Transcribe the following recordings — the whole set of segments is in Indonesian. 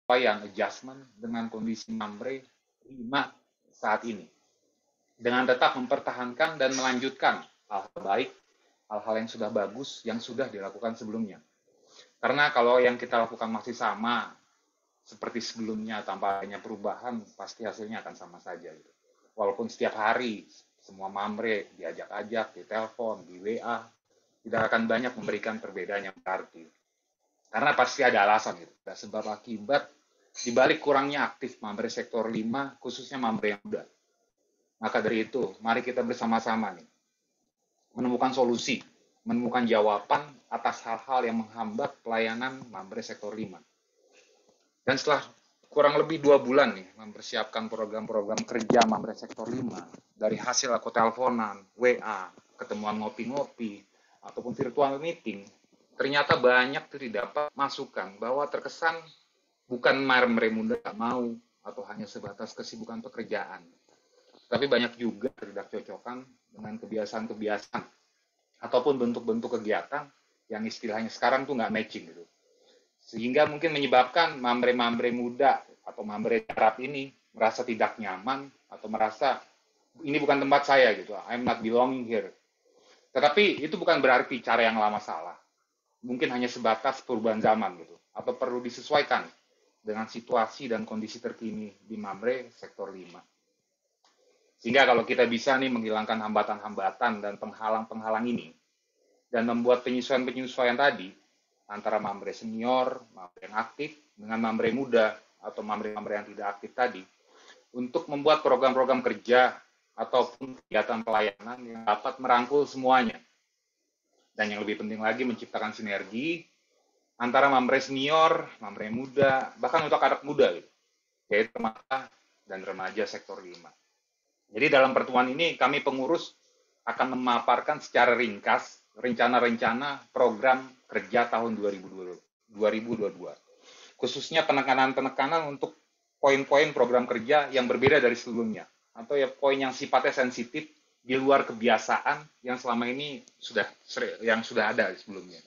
penyesuaian adjustment dengan kondisi Mamre 5 saat ini, dengan tetap mempertahankan dan melanjutkan hal-hal baik, hal-hal yang sudah bagus, yang sudah dilakukan sebelumnya. Karena kalau yang kita lakukan masih sama seperti sebelumnya tanpa adanya perubahan, pasti hasilnya akan sama saja. Gitu. Walaupun setiap hari semua Mamre diajak-ajak, di telepon, di WA, tidak akan banyak memberikan perbedaan yang berarti. Karena pasti ada alasan gitu. Ada sebab akibat di balik kurangnya aktif Mamre sektor 5, khususnya Mamre yang muda. Maka dari itu, mari kita bersama-sama nih menemukan solusi, menemukan jawaban atas hal-hal yang menghambat pelayanan Mamre sektor 5. Dan setelah kurang lebih 2 bulan nih mempersiapkan program-program kerja Mamre sektor 5, dari hasil aku teleponan, WA, ketemuan ngopi-ngopi, ataupun virtual meeting, ternyata banyak terdapat masukan bahwa terkesan bukan Mamre muda mau atau hanya sebatas kesibukan pekerjaan, tapi banyak juga tidak cocokan dengan kebiasaan-kebiasaan ataupun bentuk-bentuk kegiatan yang istilahnya sekarang tuh nggak matching gitu. Sehingga mungkin menyebabkan mambre-mambre muda atau mambre Arab ini merasa tidak nyaman atau merasa ini bukan tempat saya gitu, I'm not belonging here. Tetapi itu bukan berarti cara yang lama salah. Mungkin hanya sebatas perubahan zaman gitu, atau perlu disesuaikan dengan situasi dan kondisi terkini di mambre sektor 5. Sehingga kalau kita bisa nih menghilangkan hambatan-hambatan dan penghalang-penghalang ini, dan membuat penyesuaian-penyesuaian tadi, antara mambre senior, mambre yang aktif, dengan mambre muda, atau mambre-mambre yang tidak aktif tadi, untuk membuat program-program kerja ataupun kegiatan pelayanan yang dapat merangkul semuanya. Dan yang lebih penting lagi, menciptakan sinergi antara mambre senior, mambre muda, bahkan untuk anak muda, gitu, yaitu remaja dan remaja sektor 5. Jadi dalam pertemuan ini, kami pengurus akan memaparkan secara ringkas rencana-rencana program kerja tahun 2022. Khususnya penekanan-penekanan untuk poin-poin program kerja yang berbeda dari sebelumnya. Atau ya poin yang sifatnya sensitif di luar kebiasaan yang selama ini sudah ada sebelumnya.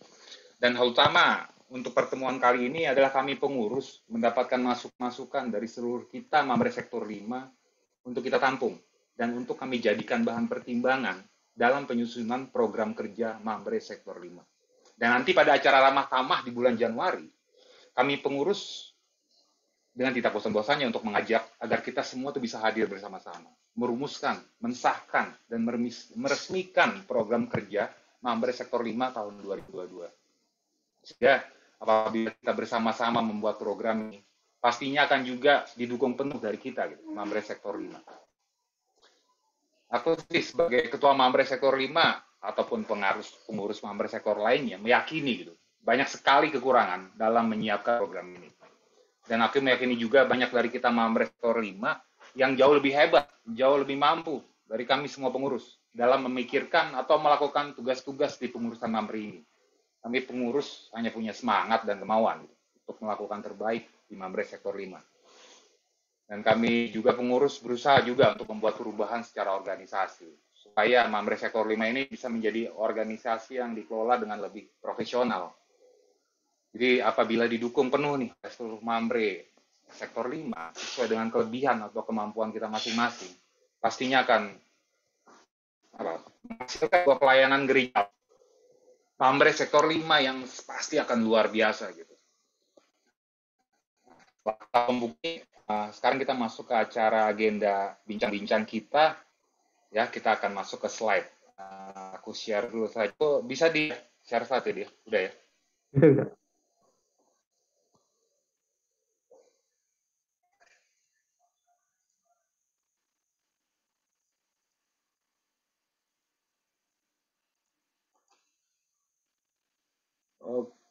Dan hal utama untuk pertemuan kali ini adalah kami pengurus mendapatkan masukan dari seluruh kita Mamre sektor 5 untuk kita tampung dan untuk kami jadikan bahan pertimbangan dalam penyusunan program kerja Mamre sektor 5. Dan nanti pada acara ramah tamah di bulan Januari, kami pengurus dengan tidak bosan-bosannya untuk mengajak agar kita semua tuh bisa hadir bersama-sama, merumuskan, mensahkan, dan meresmikan program kerja Mamre sektor 5 tahun 2022. Sehingga apabila kita bersama-sama membuat program ini, pastinya akan juga didukung penuh dari kita, gitu, Mamre sektor 5. Aku sih sebagai ketua Mamre sektor 5 ataupun pengurus Mamre sektor lainnya meyakini gitu, banyak sekali kekurangan dalam menyiapkan program ini. Dan aku meyakini juga banyak dari kita Mamre sektor 5 yang jauh lebih hebat, jauh lebih mampu dari kami semua pengurus dalam memikirkan atau melakukan tugas-tugas di pengurusan Mamre ini. Kami pengurus hanya punya semangat dan kemauan gitu, untuk melakukan terbaik di Mamre sektor 5. Dan kami juga pengurus berusaha juga untuk membuat perubahan secara organisasi, supaya Mamre sektor 5 ini bisa menjadi organisasi yang dikelola dengan lebih profesional. Jadi apabila didukung penuh nih seluruh Mamre sektor 5 sesuai dengan kelebihan atau kemampuan kita masing-masing, pastinya akan menghasilkan pelayanan gereja Mamre sektor 5 yang pasti akan luar biasa gitu. Pembukti, sekarang kita masuk ke acara agenda bincang-bincang kita. Ya, kita akan masuk ke slide. Aku share dulu saja. Bisa di share satu dia, udah ya? Udah.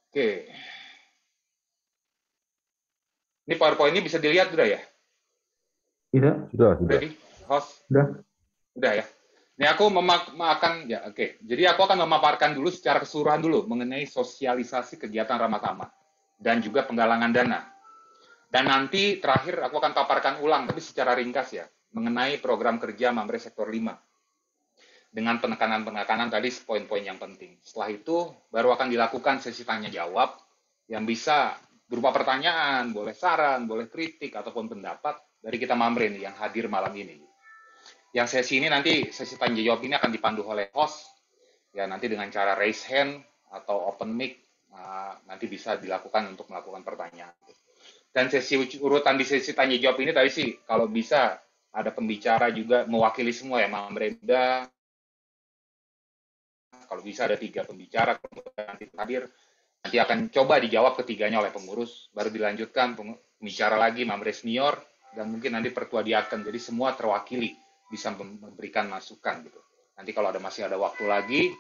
Oke. Ini PowerPoint ini bisa dilihat udah ya? Bisa. Udah di host? Udah. Udah ya. Ini aku akan ya oke. Jadi aku akan memaparkan dulu secara keseluruhan dulu mengenai sosialisasi kegiatan ramah tamah dan juga penggalangan dana. Dan nanti terakhir aku akan paparkan ulang tapi secara ringkas ya mengenai program kerja Mamre sektor 5. Dengan penekanan-penekanan tadi poin-poin yang penting. Setelah itu baru akan dilakukan sesi tanya jawab yang bisa berupa pertanyaan, boleh saran, boleh kritik, ataupun pendapat dari kita Mamre nih yang hadir malam ini. Yang sesi ini nanti, sesi tanya jawab ini akan dipandu oleh host, ya nanti dengan cara raise hand atau open mic, nanti bisa dilakukan untuk melakukan pertanyaan. Dan sesi urutan di sesi tanya jawab ini tadi sih, kalau bisa ada pembicara juga mewakili semua ya, Mamre muda. Kalau bisa ada 3 pembicara, nanti hadir. Nanti akan coba dijawab ketiganya oleh pengurus, baru dilanjutkan pembicara lagi, Mamre senior, dan mungkin nanti pertua diaken. Jadi semua terwakili, bisa memberikan masukan gitu. Nanti kalau masih ada waktu lagi,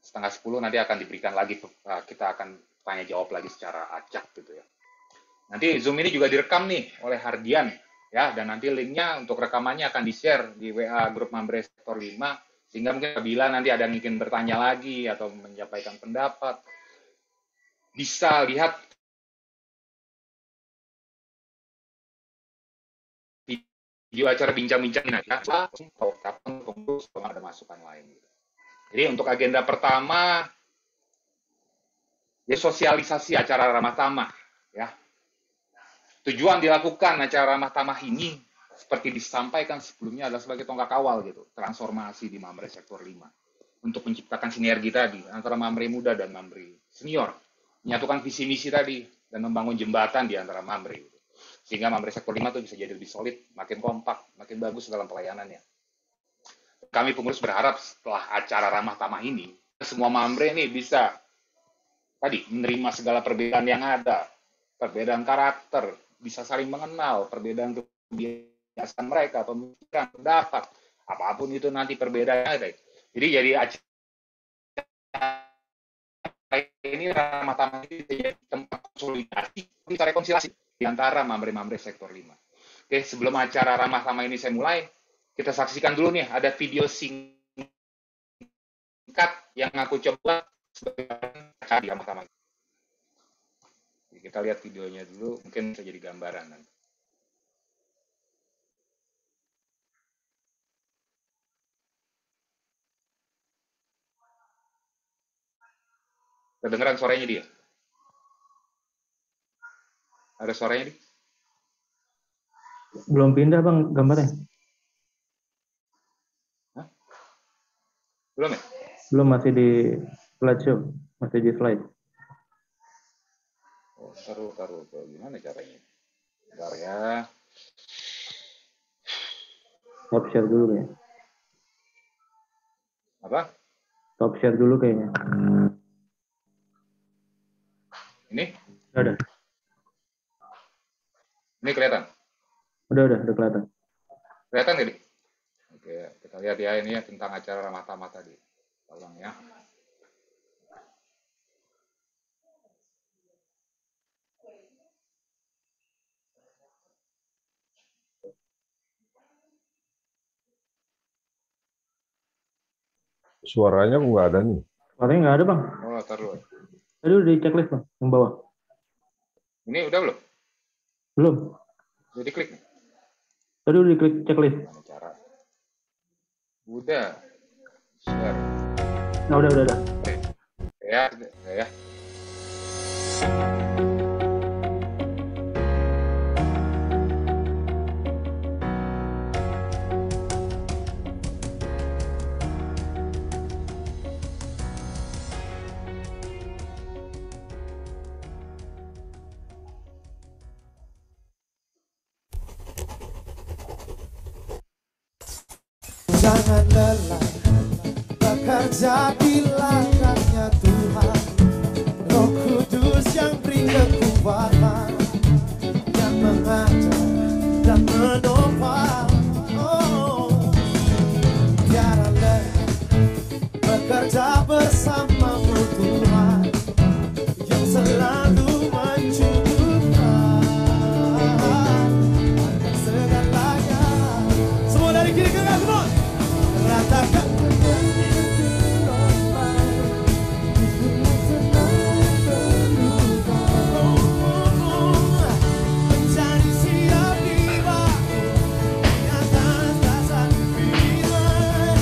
9:30 nanti akan diberikan lagi, kita akan tanya jawab lagi secara acak gitu ya. Nanti Zoom ini juga direkam nih oleh Hardian, ya, dan nanti linknya untuk rekamannya akan di-share di WA grup Mamre Sektor 5, sehingga mungkin apabila nanti ada yang ingin bertanya lagi atau menyampaikan pendapat, bisa lihat video acara bincang-bincang nanti atau kapan pengurus kalau ada masukan lain. Jadi untuk agenda pertama ya sosialisasi acara ramah tamah ya. Tujuan dilakukan acara ramah tamah ini seperti disampaikan sebelumnya adalah sebagai tonggak awal gitu, transformasi di Mamre Sektor 5 untuk menciptakan sinergi tadi antara Mamre muda dan Mamre senior. Menyatukan visi misi tadi dan membangun jembatan di antara Mamre sehingga Mamre Sektor 5 itu bisa jadi lebih solid, makin kompak, makin bagus dalam pelayanannya. Kami pengurus berharap setelah acara ramah tamah ini semua Mamre ini bisa tadi menerima segala perbedaan yang ada, perbedaan karakter, bisa saling mengenal, perbedaan kebiasaan mereka, pemikiran, pendapat, apapun itu nanti perbedaannya ada. Jadi acara ini ramah tamah ini jadi tempat konsolidasi, bisa rekonsiliasi di antara Mamre-Mamre Sektor 5. Oke, sebelum acara ramah tamah ini saya mulai, kita saksikan dulu nih, ada video singkat yang aku coba sebagai acara di ramah tamah. Kita lihat videonya dulu, mungkin bisa jadi gambaran nanti. Kedengeran suaranya dia? Ada suaranya dia? Belum pindah bang gambarnya. Hah? Belum ya? Belum, masih di slideshow, masih di slide. Oh, taruh. Gimana caranya? Bentar ya. Stop share dulu kayaknya. Apa? Stop share dulu kayaknya. Ini? Udah. Ini kelihatan? Udah kelihatan. Kelihatan nggak nih? Oke, kita lihat ya, ini tentang acara ramah tamah tadi. Tolong ya. Suaranya kok nggak ada nih? Suaranya nggak ada bang. Oh, taruh. Tadi udah di checklist bang, yang bawah. Ini udah belum? Belum. Udah diklik nih? Tadi udah diklik checklist. Gimana cara? Udah. Share. Nah udah. Oke. Ya. Jangan lelah bekerja di ladangnya Tuhan, Roh Kudus yang beri kekuatan, yang mengajar dan menopang. Oh, tiada lelah bekerja bersamamu Tuhan, yang selalu mencukupkan segalanya. Semua dari kiri ke kanan, semua ratakan. Mencari siap tiba di atas dasar firman.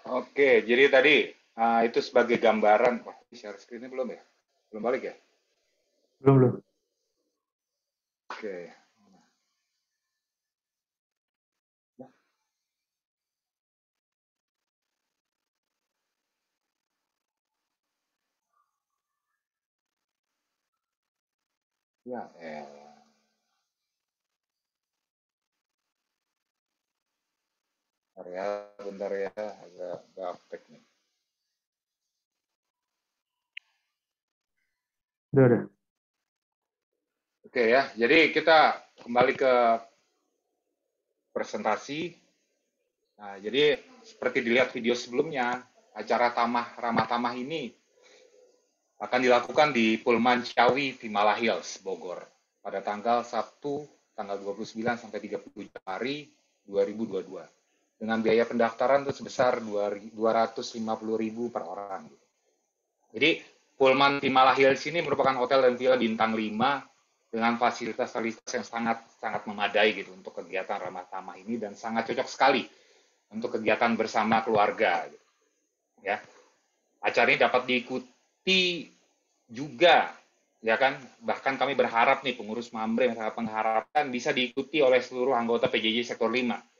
Oke, jadi tadi itu sebagai gambaran. Wah, share screen-nya belum ya? Belum balik ya? Belum. Oke. Ya, bentar ya, agak gaptek nih. Udah. Oke ya, jadi kita kembali ke presentasi. Nah, jadi seperti dilihat video sebelumnya, acara Ramah Tamah ini akan dilakukan di Pullman Ciawi, Vimala Hills, Bogor, pada tanggal Sabtu, tanggal 29 sampai 30 Januari 2022. Dengan biaya pendaftaran itu sebesar 250.000 per orang. Jadi Pullman Vimala Hills ini merupakan hotel dan villa bintang 5 dengan fasilitas-fasilitas yang sangat memadai gitu untuk kegiatan ramah tamah ini dan sangat cocok sekali untuk kegiatan bersama keluarga. Gitu. Ya, acara ini dapat diikuti juga, ya kan? Bahkan kami berharap nih pengurus Mambre sangat mengharapkan bisa diikuti oleh seluruh anggota PJJ Sektor 5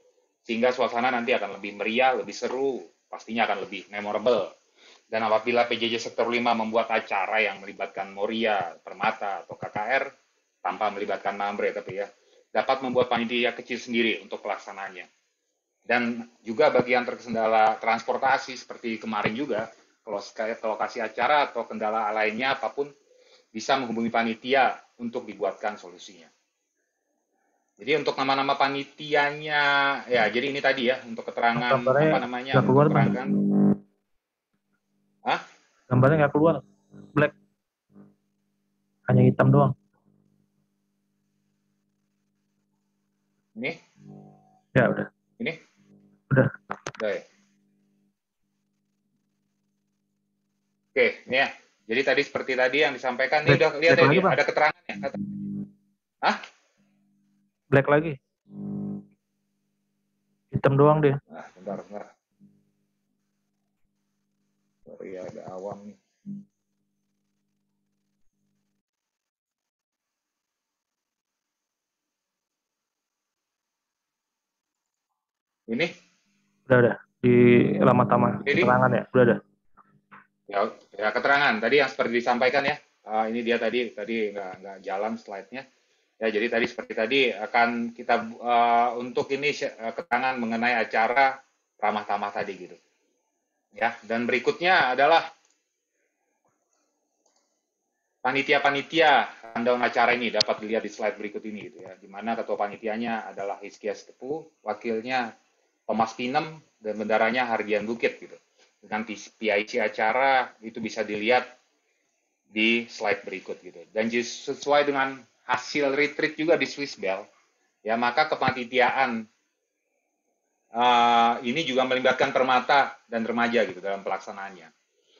sehingga suasana nanti akan lebih meriah, lebih seru, pastinya akan lebih memorable. Dan apabila PJJ Sektor 5 membuat acara yang melibatkan Moria, Permata, atau KKR, tanpa melibatkan Mambre tapi ya, dapat membuat panitia kecil sendiri untuk pelaksananya. Dan juga bagi yang terkendala transportasi seperti kemarin juga, kalau ke lokasi acara atau kendala lainnya apapun, bisa menghubungi panitia untuk dibuatkan solusinya. Jadi untuk nama-nama panitianya, ya jadi ini tadi ya, untuk keterangan Gambarnya apa namanya, nggak untuk keluar, keterangan. Hah? Gambarnya nggak keluar, black, hanya hitam doang. Ini? Ya udah. Ini? Udah. Udah ya? Oke, ini ya. Jadi tadi seperti tadi yang disampaikan, ini udah lihat ya, lagi, ada keterangannya. Hah? Black lagi. Hitam doang deh. Nah, bentar. Sorry ya, ada awam nih. Ini? Udah. Di Ramah Tamah keterangan ya, udah. Ya, keterangan tadi yang seperti disampaikan ya. Ini dia tadi nggak jalan slide-nya. Ya, jadi tadi seperti tadi akan kita untuk ini keterangan mengenai acara ramah tamah tadi gitu. Ya, dan berikutnya adalah panitia-panitia rundown acara ini dapat dilihat di slide berikut ini gitu ya. Di mana ketua panitianya adalah Hizkias Tepu, wakilnya Thomas Pinem, dan bendaranya Hardian Bukit gitu. Dengan PIC acara itu bisa dilihat di slide berikut gitu. Dan sesuai dengan hasil retreat juga di Swiss Bell, ya maka kepanitiaan ini juga melibatkan permata dan remaja gitu dalam pelaksanaannya.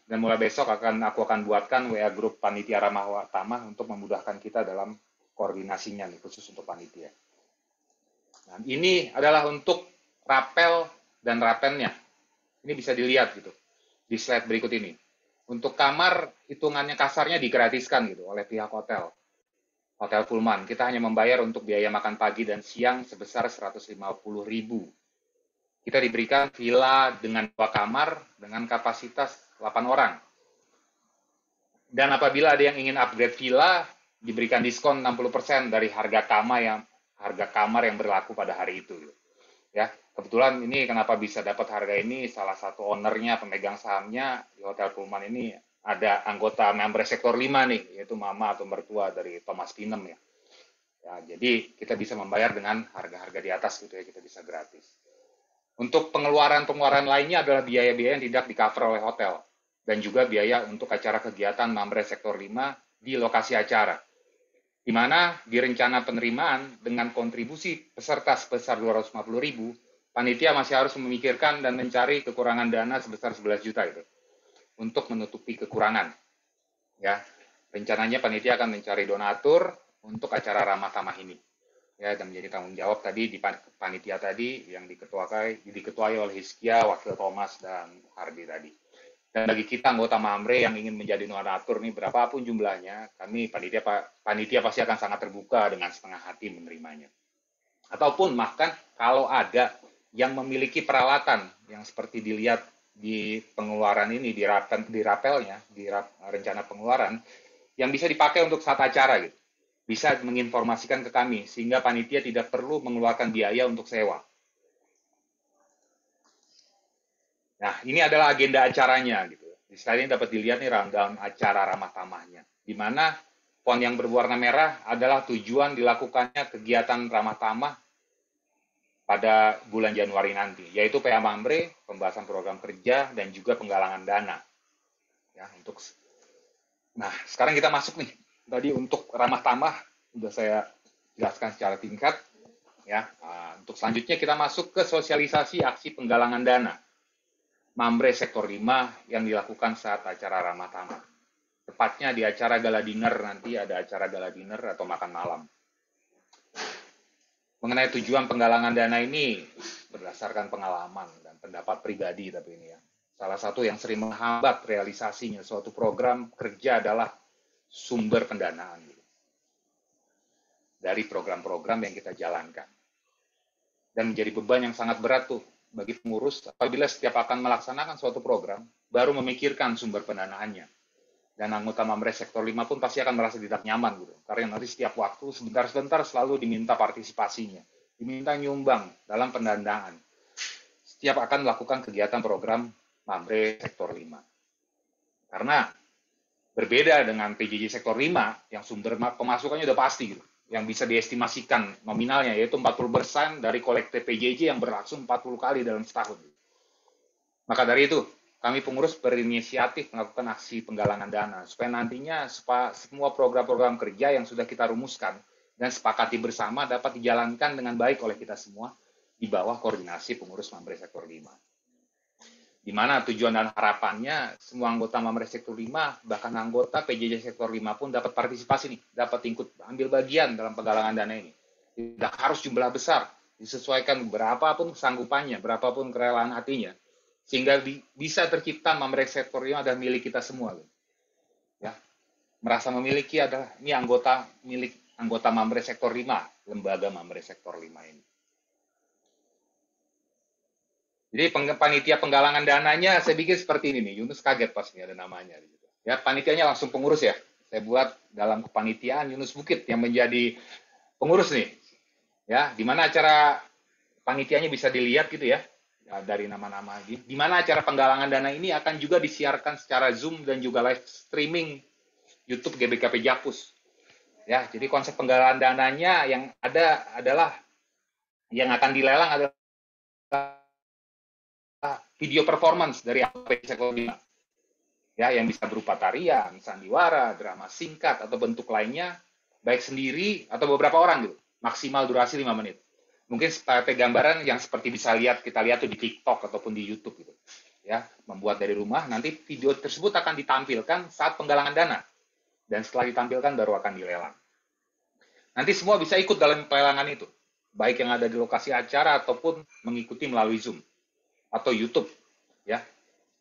Dan mulai besok aku akan buatkan WA grup panitia ramah tamah untuk memudahkan kita dalam koordinasinya nih khusus untuk panitia. Nah, ini adalah untuk rapel dan rapennya. Ini bisa dilihat gitu di slide berikut ini. Untuk kamar hitungannya kasarnya digratiskan gitu oleh pihak hotel. Hotel Pullman, kita hanya membayar untuk biaya makan pagi dan siang sebesar 150.000. Kita diberikan villa dengan 2 kamar dengan kapasitas 8 orang. Dan apabila ada yang ingin upgrade villa, diberikan diskon 60% dari harga kamar yang berlaku pada hari itu. Ya, kebetulan ini kenapa bisa dapat harga ini, salah satu ownernya, pemegang sahamnya di Hotel Pullman ini ada anggota member sektor 5 nih, yaitu mama atau mertua dari Thomas Pinem ya. Ya, jadi kita bisa membayar dengan harga-harga di atas gitu ya, kita bisa gratis. Untuk pengeluaran-pengeluaran lainnya adalah biaya-biaya yang tidak di-cover oleh hotel dan juga biaya untuk acara kegiatan Mamre Sektor 5 di lokasi acara. Di mana di rencana penerimaan dengan kontribusi peserta sebesar 250.000, panitia masih harus memikirkan dan mencari kekurangan dana sebesar 11 juta itu untuk menutupi kekurangan. Ya, rencananya panitia akan mencari donatur untuk acara ramah tamah ini. Ya, dan menjadi tanggung jawab tadi di panitia tadi yang diketuai oleh Hizkia, Wakil Thomas, dan Hardi tadi. Dan bagi kita anggota Mamre yang ingin menjadi donatur nih, berapapun jumlahnya, kami panitia pasti akan sangat terbuka dengan setengah hati menerimanya. Ataupun bahkan kalau ada yang memiliki peralatan yang seperti dilihat di pengeluaran ini, di rapelnya, di rencana pengeluaran, yang bisa dipakai untuk saat acara gitu. Bisa menginformasikan ke kami, sehingga panitia tidak perlu mengeluarkan biaya untuk sewa. Nah, ini adalah agenda acaranya gitu. Di slide ini dapat dilihat nih rundown acara ramah tamahnya, di mana font yang berwarna merah adalah tujuan dilakukannya kegiatan ramah tamah pada bulan Januari nanti, yaitu PA Mamre, pembahasan program kerja, dan juga penggalangan dana. Ya, Nah, sekarang kita masuk nih. Tadi untuk ramah tamah sudah saya jelaskan secara tingkat. Ya, untuk selanjutnya kita masuk ke sosialisasi aksi penggalangan dana Mamre Sektor 5 yang dilakukan saat acara ramah tamah. Tepatnya di acara gala dinner, nanti ada acara gala dinner atau makan malam. Mengenai tujuan penggalangan dana ini berdasarkan pengalaman dan pendapat pribadi, tapi ini ya. Salah satu yang sering menghambat realisasinya suatu program kerja adalah sumber pendanaan dari program-program yang kita jalankan. Dan menjadi beban yang sangat berat tuh bagi pengurus apabila setiap akan melaksanakan suatu program, baru memikirkan sumber pendanaannya. Dan anggota Mamre Sektor 5 pun pasti akan merasa tidak nyaman gitu. Karena nanti setiap waktu sebentar-sebentar selalu diminta partisipasinya, diminta nyumbang dalam pendanaan. Setiap akan melakukan kegiatan program Mamre Sektor 5. Karena berbeda dengan PJJ Sektor 5 yang sumber pemasukannya udah pasti gitu, yang bisa diestimasikan nominalnya yaitu 40% dari kolektif PJJ yang berlangsung 40 kali dalam setahun. Maka dari itu, kami pengurus berinisiatif melakukan aksi penggalangan dana supaya nantinya semua program-program kerja yang sudah kita rumuskan dan sepakati bersama dapat dijalankan dengan baik oleh kita semua di bawah koordinasi pengurus Mamre Sektor 5. Di mana tujuan dan harapannya semua anggota Mamre Sektor 5, bahkan anggota PJJ Sektor 5 pun dapat partisipasi nih, dapat ambil bagian dalam penggalangan dana ini. Tidak harus jumlah besar, disesuaikan berapapun sanggupannya, berapapun kerelaan hatinya, sehingga bisa tercipta Mamre Sektor 5 adalah milik kita semua. Ya, merasa memiliki adalah ini milik anggota Mamre Sektor 5, lembaga Mamre Sektor 5 ini. Jadi panitia penggalangan dananya saya bikin seperti ini nih. Yunus kaget pas ini ada namanya. Ya, panitianya langsung pengurus ya. Saya buat dalam kepanitiaan Yunus Bukit yang menjadi pengurus nih. Ya, di mana acara panitianya bisa dilihat gitu ya, dari nama-nama. Di mana acara penggalangan dana ini akan juga disiarkan secara Zoom dan juga live streaming YouTube GBKP Jakpus. Ya, jadi konsep penggalangan dananya yang ada adalah yang akan dilelang adalah video performance dari PJJ Sektor 5. Ya, yang bisa berupa tarian, sandiwara, drama singkat, atau bentuk lainnya, baik sendiri atau beberapa orang gitu. Maksimal durasi 5 menit. Mungkin seperti gambaran yang seperti kita lihat tuh di TikTok ataupun di YouTube gitu. Ya, membuat dari rumah, nanti video tersebut akan ditampilkan saat penggalangan dana. Dan setelah ditampilkan baru akan dilelang. Nanti semua bisa ikut dalam pelelangan itu. Baik yang ada di lokasi acara ataupun mengikuti melalui Zoom atau YouTube, ya.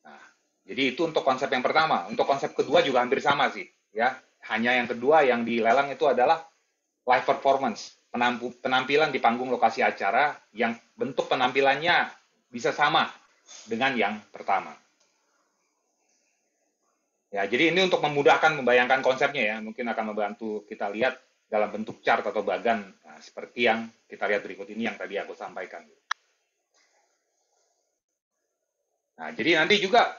Nah, jadi itu untuk konsep yang pertama. Untuk konsep kedua juga hampir sama sih, ya. Hanya yang kedua yang dilelang itu adalah live performance, penampilan di panggung lokasi acara yang bentuk penampilannya bisa sama dengan yang pertama. Ya, jadi ini untuk memudahkan membayangkan konsepnya ya, mungkin akan membantu kita lihat dalam bentuk chart atau bagan, nah, seperti yang kita lihat berikut ini yang tadi aku sampaikan. Nah, jadi nanti juga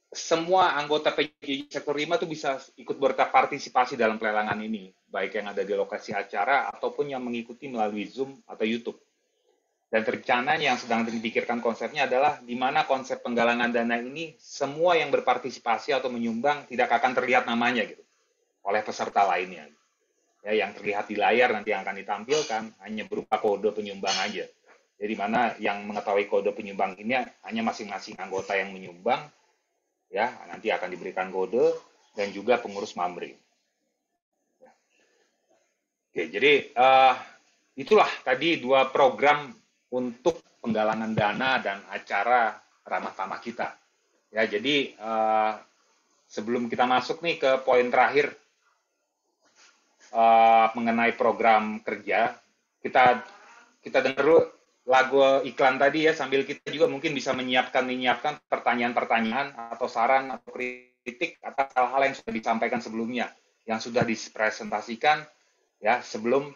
semua anggota PJJ Sektor 5 tuh bisa ikut berpartisipasi dalam pelelangan ini, baik yang ada di lokasi acara ataupun yang mengikuti melalui Zoom atau YouTube. Dan rencananya yang sedang dipikirkan konsepnya adalah di mana konsep penggalangan dana ini semua yang berpartisipasi atau menyumbang tidak akan terlihat namanya gitu oleh peserta lainnya. Ya, yang terlihat di layar nanti yang akan ditampilkan hanya berupa kode penyumbang aja. Jadi mana yang mengetahui kode penyumbang ini hanya masing-masing anggota yang menyumbang, ya nanti akan diberikan kode dan juga pengurus Mambre. Oke, jadi itulah tadi 2 program untuk penggalangan dana dan acara ramah tamah kita. Ya, jadi sebelum kita masuk nih ke poin terakhir mengenai program kerja, kita dengar dulu lagu iklan tadi ya, sambil kita juga mungkin bisa menyiapkan pertanyaan-pertanyaan atau saran atau kritik atas hal-hal yang sudah disampaikan sebelumnya, yang sudah dipresentasikan ya sebelum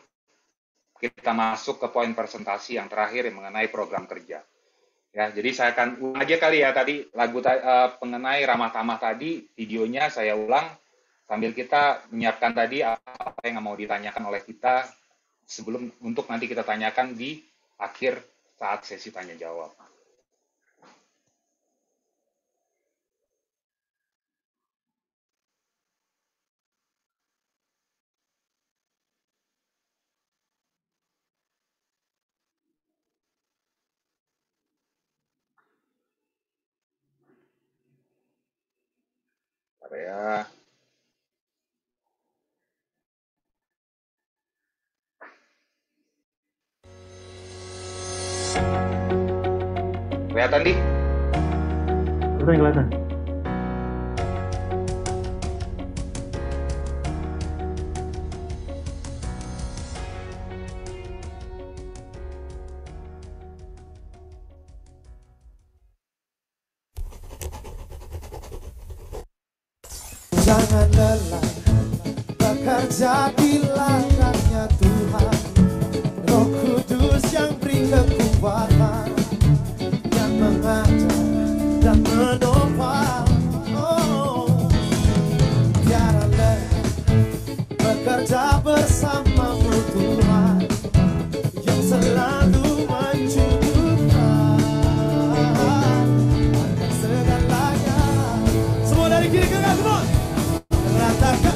kita masuk ke poin presentasi yang terakhir yang mengenai program kerja. Ya, jadi saya akan ulang aja kali ya tadi lagu mengenai ramah tamah tadi, videonya saya ulang sambil kita menyiapkan tadi apa yang mau ditanyakan oleh kita sebelum untuk nanti kita tanyakan di akhir saat sesi tanya jawab. Ya. Kelihatan di? Kelihatan. Jangan lelah bekerja di ladangnya Tuhan. Roh Kudus yang beri kekuatan, yang mengajar dan menopang. Oh, tiada lelah bekerja bersamamu Tuhan, yang selalu mencukupkan akan segalanya. Semua dari kiri ke kanan, semua ratakan.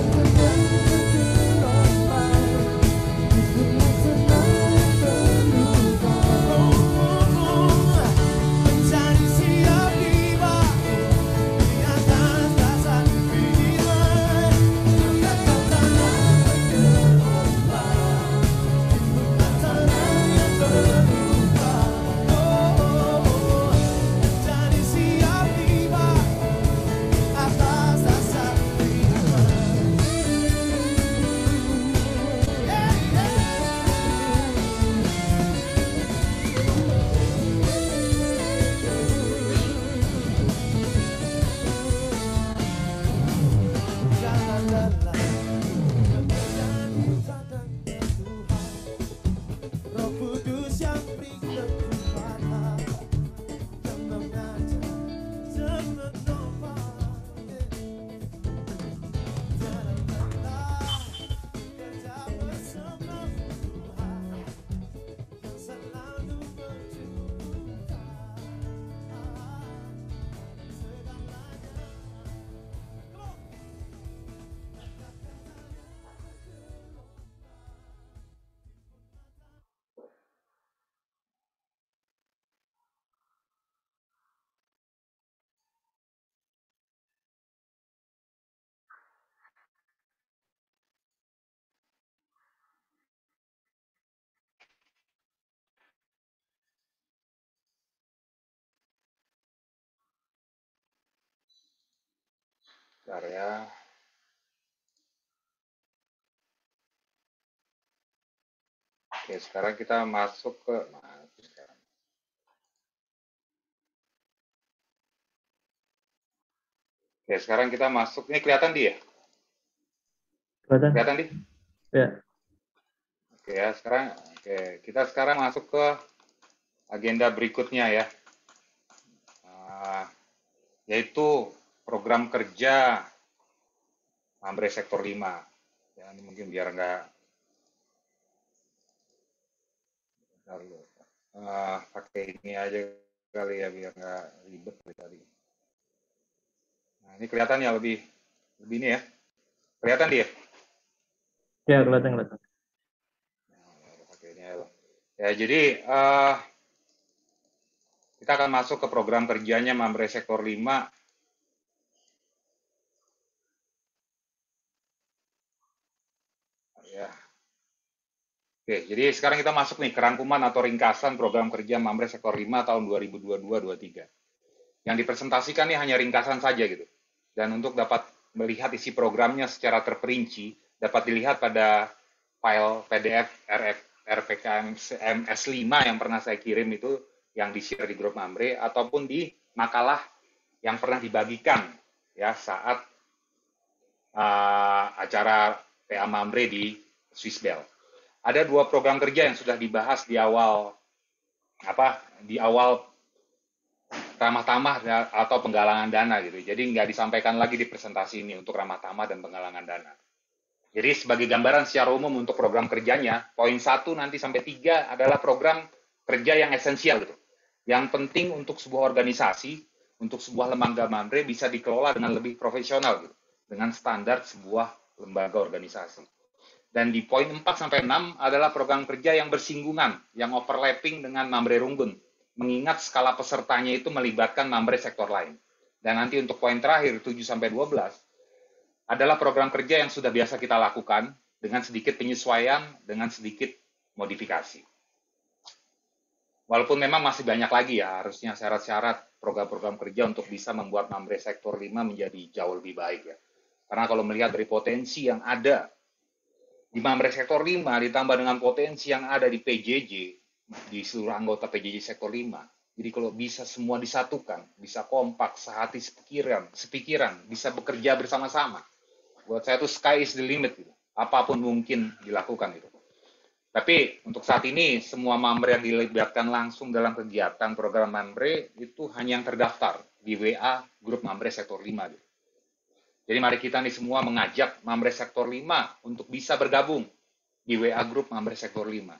Bentar ya. Oke, sekarang kita masuk ke Oke, sekarang kita masuk. Ini kelihatan dia? Kelihatan di? Ya. Oke ya, kita sekarang masuk ke agenda berikutnya ya. Yaitu program kerja Mambre Sektor 5. Ya, ini mungkin biar nggak pakai ini aja kali ya, biar nggak ribet tadi. Nah, ini kelihatan ya lebih ini ya. Kelihatan dia? Ya, kelihatan. Nah, pakai ini aja. Ya, jadi kita akan masuk ke program kerjanya Mambre Sektor 5. Ya. Oke, jadi sekarang kita masuk nih ke rangkuman atau ringkasan program kerja Mambre Sektor 5 tahun 2022-2023. Yang dipresentasikan nih hanya ringkasan saja gitu. Dan untuk dapat melihat isi programnya secara terperinci, dapat dilihat pada file PDF RPKMS 5 yang pernah saya kirim itu, yang di-share di grup Mambre, ataupun di makalah yang pernah dibagikan ya saat acara PA Mambre di Swissbell. Ada 2 program kerja yang sudah dibahas di awal ramah tamah atau penggalangan dana gitu. Jadi nggak disampaikan lagi di presentasi ini untuk ramah tamah dan penggalangan dana. Jadi sebagai gambaran secara umum untuk program kerjanya, poin 1 nanti sampai 3 adalah program kerja yang esensial gitu. Yang penting untuk sebuah organisasi, untuk sebuah lembaga Mambre bisa dikelola dengan lebih profesional gitu, dengan standar sebuah lembaga organisasi. Dan di poin 4 sampai 6 adalah program kerja yang bersinggungan, yang overlapping dengan Mambre Runggun, mengingat skala pesertanya itu melibatkan Mambre sektor lain. Dan nanti untuk poin terakhir 7 sampai 12 adalah program kerja yang sudah biasa kita lakukan dengan sedikit penyesuaian, dengan sedikit modifikasi. Walaupun memang masih banyak lagi ya harusnya syarat-syarat program-program kerja untuk bisa membuat Mambre sektor 5 menjadi jauh lebih baik ya. Karena kalau melihat dari potensi yang ada di Mambre sektor 5 ditambah dengan potensi yang ada di PJJ, di seluruh anggota PJJ sektor 5. Jadi kalau bisa semua disatukan, bisa kompak, sehati sepikiran, bisa bekerja bersama-sama. Buat saya itu sky is the limit gitu. Apapun mungkin dilakukan gitu. Tapi untuk saat ini semua Mambre yang dilibatkan langsung dalam kegiatan program Mambre itu hanya yang terdaftar di WA grup Mambre sektor 5 gitu. Jadi mari kita nih semua mengajak Mambre sektor 5 untuk bisa bergabung di WA grup Mambre sektor 5.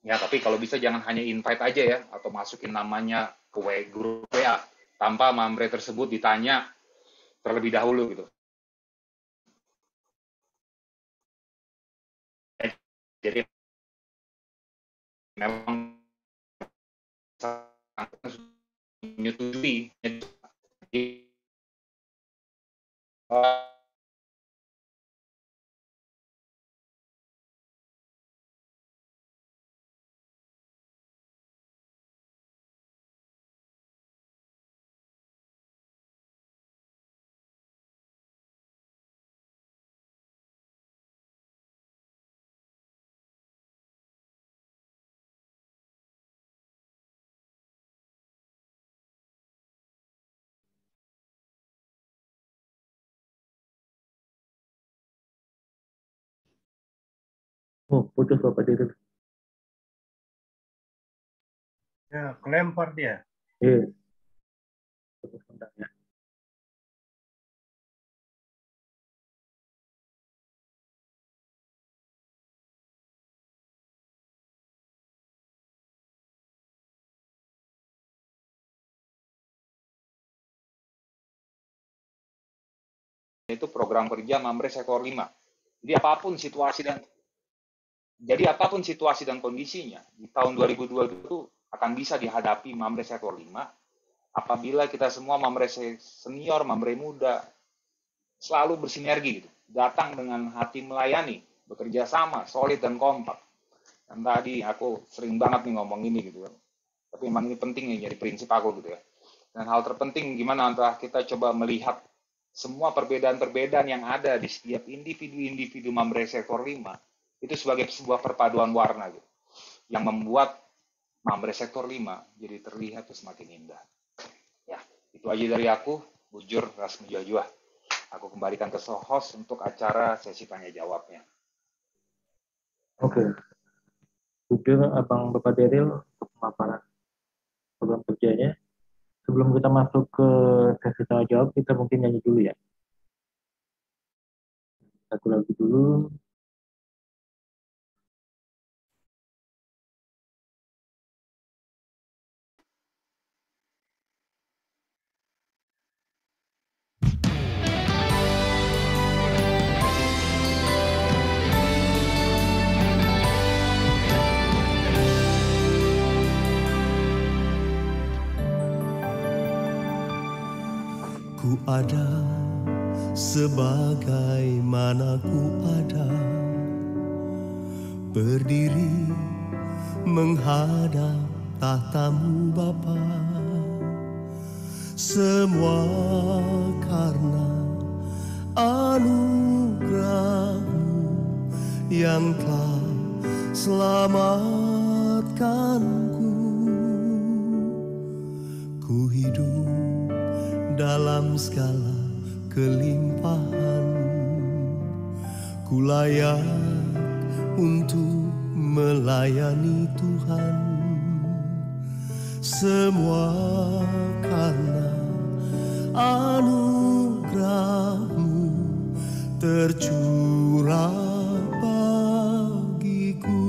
Ya, tapi kalau bisa jangan hanya invite aja ya, atau masukin namanya ke grup WA, tanpa Mambre tersebut ditanya terlebih dahulu gitu. Jadi memang menyetujui Oh, putus Bapak Diril. Ya, kelempar dia. Iya. Putus kontaknya. itu program kerja Mambre sektor 5. Jadi apapun situasi dan kondisinya di tahun 2022 itu akan bisa dihadapi Mambre sektor 5 apabila kita semua Mambre senior, Mambre muda selalu bersinergi gitu. Datang dengan hati melayani, bekerja sama, solid dan kompak. Dan tadi aku sering banget nih ngomong ini gitu kan. Tapi memang ini penting nih jadi prinsip aku gitu ya. Dan hal terpenting gimana antara kita coba melihat semua perbedaan-perbedaan yang ada di setiap individu-individu Mambre sektor 5 itu sebagai sebuah perpaduan warna gitu, yang membuat Mambre sektor 5 jadi terlihat semakin indah. Ya, itu aja dari aku, Bujur Rasmujajua. Aku kembalikan ke host untuk acara sesi tanya jawabnya. Oke. Jujur Abang Bapak Diril untuk pemaparan program kerjanya. Sebelum sebelum kita masuk ke sesi tanya jawab, kita mungkin nyanyi dulu ya. Satu lagu dulu. Ku ada sebagaimana ku ada, berdiri menghadap tahtamu Bapa. Semua karena anugerah-Mu yang telah selamatkanku. Ku hidup dalam segala kelimpahan, ku layak untuk melayani Tuhan. Semua karena anugerah-Mu tercurah bagiku.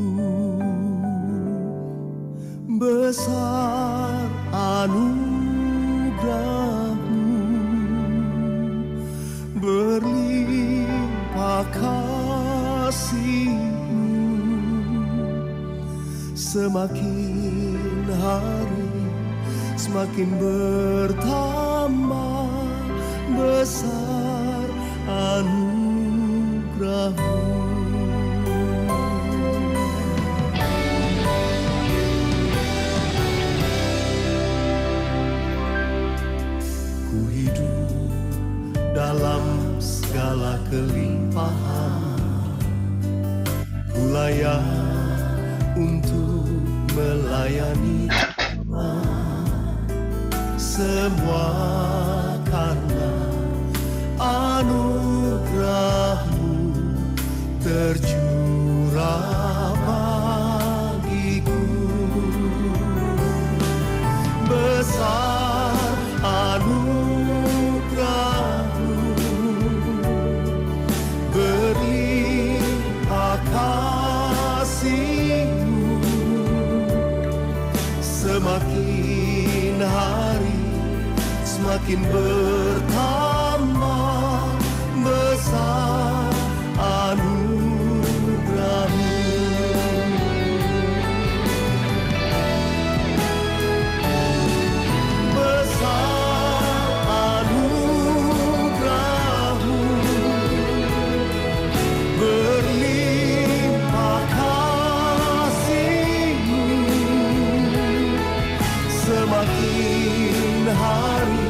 Besar anugerah-Mu, berlimpah kasih-Mu, semakin hari semakin bertambah besar anugerah-Mu. Ku hidup dalam segala kelimpahan, ku layak untuk melayani Tuhan. Semua karena anugerah-Mu tercurah bagiku. Besar anugerah-Mu, berlimpah kasih-Mu, semakin hari semakin bertambah besar anugerah-Mu. Besar anugerah-Mu, berlimpah kasih-Mu, semakin hari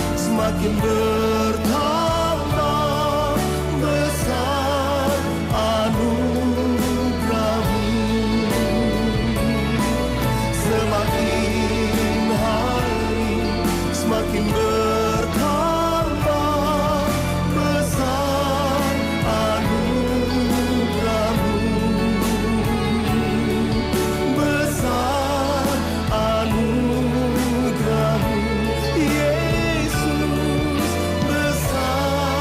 semakin bertambah besar anugerah-Mu. Semakin hari semakin bertambah besar anugerah-Mu. Besar anugerah-Mu, Yesus. Besar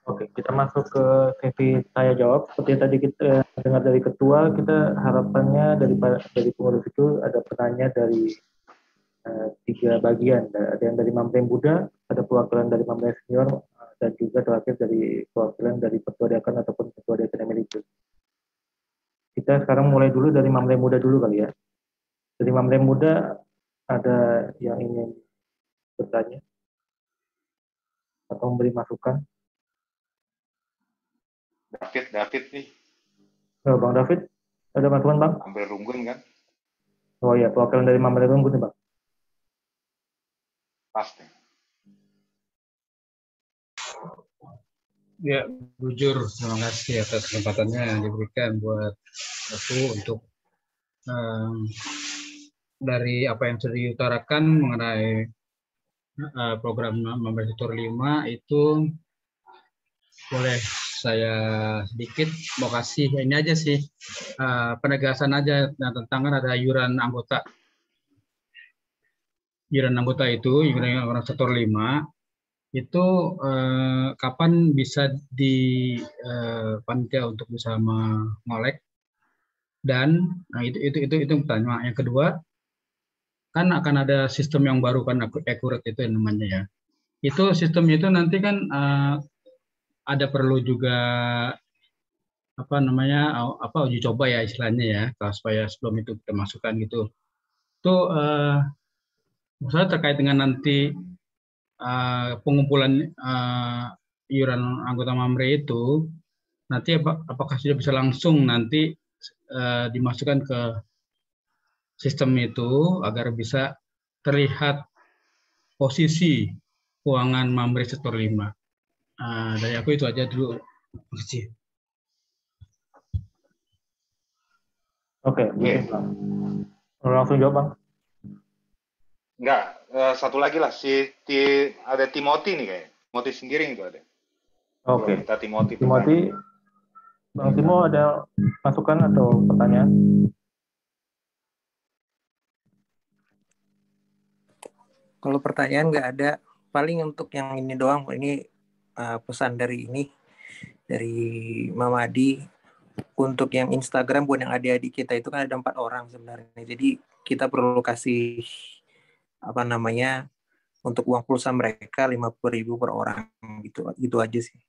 Oke, kita masuk ke sesi tanya jawab. Seperti yang tadi kita dengar dari ketua, kita harapannya dari pengurus itu ada penanya dari 3 bagian. Ada yang dari Mamre Muda, ada perwakilan dari Mamre Senior, dan juga terakhir dari perwakilan dari Ketua Dekan ataupun Ketua Dekan Emeritus. Kita sekarang mulai dulu dari Mamre Muda dulu kali ya. Dari Mamre Muda ada yang ingin bertanya atau memberi masukan? David nih, Oh, Bang David, ada masukan Bang? Mamre Runggun kan, Oh ya, perwakilan dari Mamre Runggun nih Bang. pasti. Ya, jujur terima kasih atas kesempatannya yang diberikan buat aku untuk dari apa yang sudah diutarakan mengenai program Mamre Sektor 5 itu boleh saya sedikit mau kasih ini aja sih, penegasan aja tentang kan ada iuran anggota. Iuran anggota itu, iuran anggota sektor 5 itu kapan bisa di panitia untuk bisa mengolek, dan itu pertanyaan. Yang kedua, kan akan ada sistem yang baru kan, Accurate itu yang namanya ya. Itu sistemnya itu nanti kan ada perlu juga apa namanya uji coba ya istilahnya ya, supaya sebelum itu kita masukkan gitu. Itu misalnya terkait dengan nanti pengumpulan iuran anggota Mamre itu nanti apakah sudah bisa langsung nanti dimasukkan ke sistem itu agar bisa terlihat posisi keuangan Mamre Sektor 5. Dari aku itu aja dulu. Terima kasih. Oke, langsung jawab Bang. Enggak, satu lagi lah, ada Timothy nih kayaknya. Timothy sendiri itu ada. Oke. Kita Timothy. Bang Timo ada masukan atau pertanyaan? Kalau pertanyaan nggak ada, paling untuk yang ini doang. Ini pesan dari Mama Adi. Untuk yang Instagram buat yang adik-adik kita itu kan ada 4 orang sebenarnya. Jadi kita perlu kasih untuk uang pulsa mereka 50.000 per orang gitu aja sih.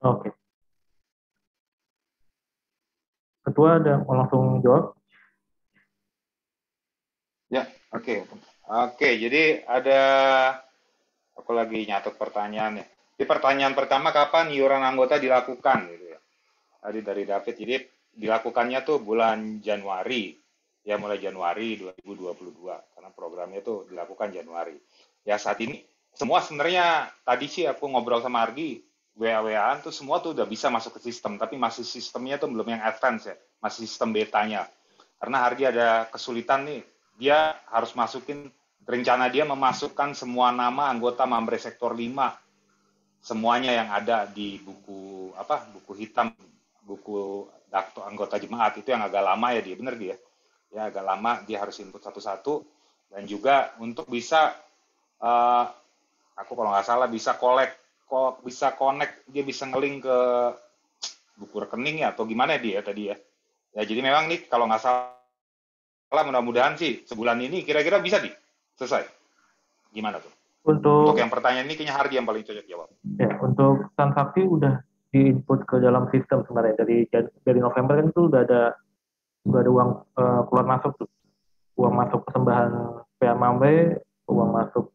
Oke. Ketua ada mau langsung jawab? Ya, oke. Jadi ada, aku lagi nyatet pertanyaannya. Di pertanyaan pertama, kapan iuran anggota dilakukan? Gitu ya. Tadi dari David, jadi dilakukannya tuh bulan Januari, ya mulai Januari 2022, karena programnya tuh dilakukan Januari. Ya saat ini, semua sebenarnya, tadi sih aku ngobrol sama Argi, WA-WAan tuh semua tuh udah bisa masuk ke sistem, tapi masih sistemnya tuh belum yang advance ya, masih sistem betanya. Karena Argi ada kesulitan nih, dia harus masukin, rencana dia memasukkan semua nama anggota Mamre Sektor 5, semuanya yang ada di buku hitam, buku daftar anggota jemaat itu yang agak lama ya dia, bener dia. Ya agak lama, dia harus input satu-satu, dan juga untuk bisa aku kalau nggak salah bisa connect, dia bisa ngelink ke buku rekening ya atau gimana dia tadi ya. Ya jadi memang nih kalau nggak salah, mudah-mudahan sih sebulan ini kira-kira bisa selesai. Gimana tuh? Untuk yang pertanyaan ini kayaknya Hardi yang paling cocok jawab. Ya, untuk transaksi udah diinput ke dalam sistem sebenarnya dari November kan itu udah ada uang keluar masuk tuh. Uang masuk persembahan PA Mamre, uang masuk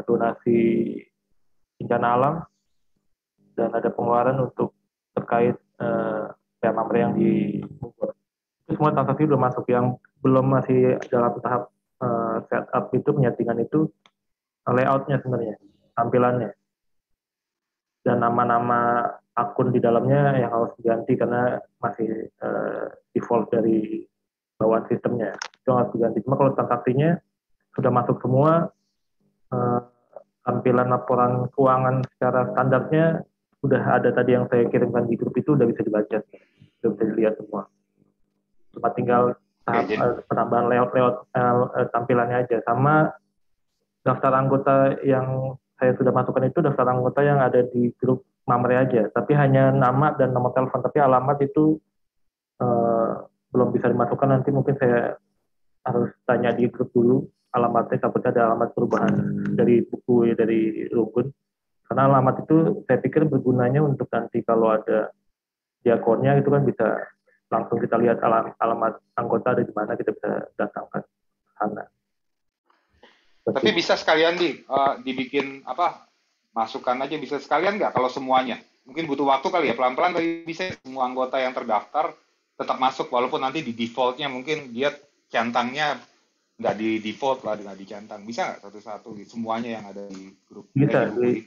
donasi bencana alam, dan ada pengeluaran untuk terkait PA Mamre yang di Bogor. Itu semua transaksi udah masuk. Yang belum masih dalam tahap setup itu, penyetingan itu layoutnya sebenarnya, tampilannya, dan nama-nama akun di dalamnya yang harus diganti karena masih default dari bawaan sistemnya, itu harus diganti. Cuma kalau transaksinya sudah masuk semua, tampilan laporan keuangan secara standarnya udah ada tadi yang saya kirimkan di grup, itu udah bisa dibaca, udah bisa dilihat semua. Cuma tinggal tahap penambahan layout tampilannya aja. Sama daftar anggota yang saya sudah masukkan itu daftar anggota yang ada di grup Mamre aja, tapi hanya nama dan nomor telepon, tapi alamat itu belum bisa dimasukkan. Nanti mungkin saya harus tanya di grup dulu alamatnya, takutnya ada alamat perubahan dari buku dari Rugun, karena alamat itu saya pikir bergunanya untuk nanti kalau ada di akunnya itu kan bisa langsung kita lihat alamat anggota ada di mana, kita bisa datangkan ke sana. Tapi bisa sekalian dibikin masukan aja, bisa sekalian nggak kalau semuanya? Mungkin butuh waktu kali ya, pelan-pelan, tapi bisa semua anggota yang terdaftar tetap masuk, walaupun nanti di defaultnya mungkin dia centangnya nggak di default lah, nggak dicentang. Bisa nggak satu-satu semuanya yang ada di grup? Bisa di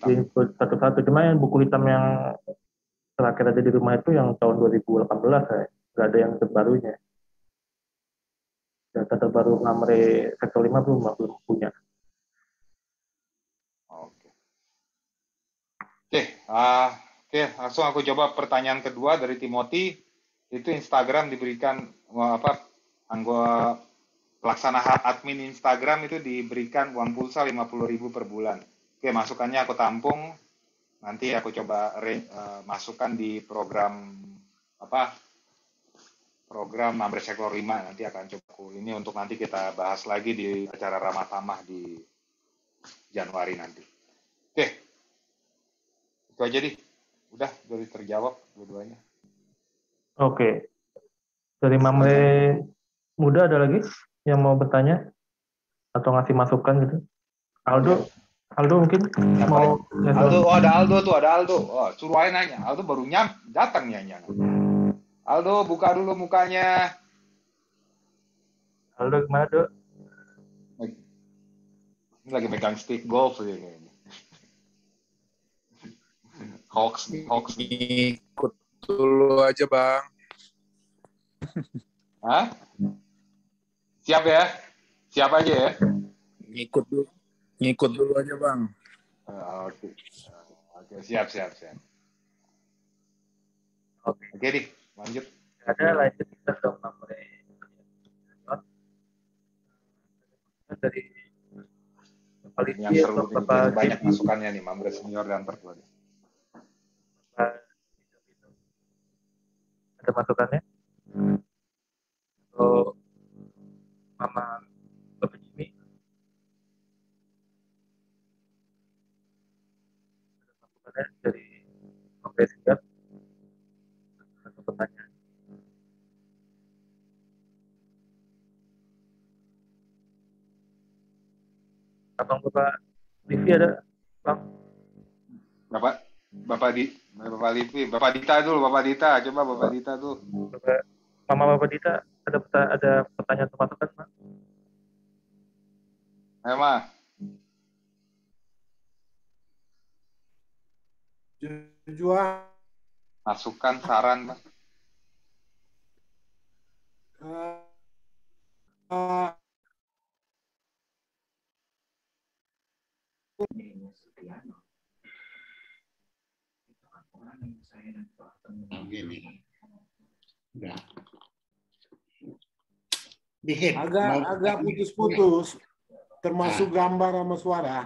satu-satu. Cuma yang buku hitam yang terakhir ada di rumah itu yang tahun 2018 ya. nggak ada yang terbarunya. Data terbaru Mamre sektor 5 belum punya. Oke. Oke, langsung aku coba pertanyaan kedua dari Timothy. Itu Instagram diberikan anggota pelaksana admin Instagram itu diberikan uang pulsa 50.000 per bulan. Oke, masukannya aku tampung. Nanti aku coba masukkan di program program Mamre sektor 5. Nanti akan coba ini untuk nanti kita bahas lagi di acara Ramah Tamah di Januari nanti. Oke. Itu aja udah terjawab dua-duanya. Oke. Dari Mamre Muda ada lagi yang mau bertanya atau ngasih masukan gitu? Aldo mungkin mau. Ada Aldo. Oh, suruh aja nanya. Aldo baru datang nyanyi. Aldo, buka dulu mukanya. Aldo gimana, Dok? Ini lagi megang stick golf ini. Hoax. Ikut dulu aja, Bang. Hah? Siap ya? Siap aja ya? Ngikut dulu aja, Bang. Oke, siap. Oke, Dik, lanjut. Lanjut kita ke Mamre dari yang seru ini banyak masukannya nih, Mamre senior dan tertua. Ada masukannya? So, Mama Bapak Jimmy ada masukannya dari Mamre senior. Satu pertanyaan. Abang Bapak Livi ada, Bang? Bapak Livi, Bapak Dita dulu, Bapak Dita, coba Bapak Dita tuh. Mama Bapak Dita ada pertanyaan atau masukan, Pak? Ayo, Ma. Tujuan Masukan, saran, Pak. Agak putus-putus, termasuk gambar sama suara.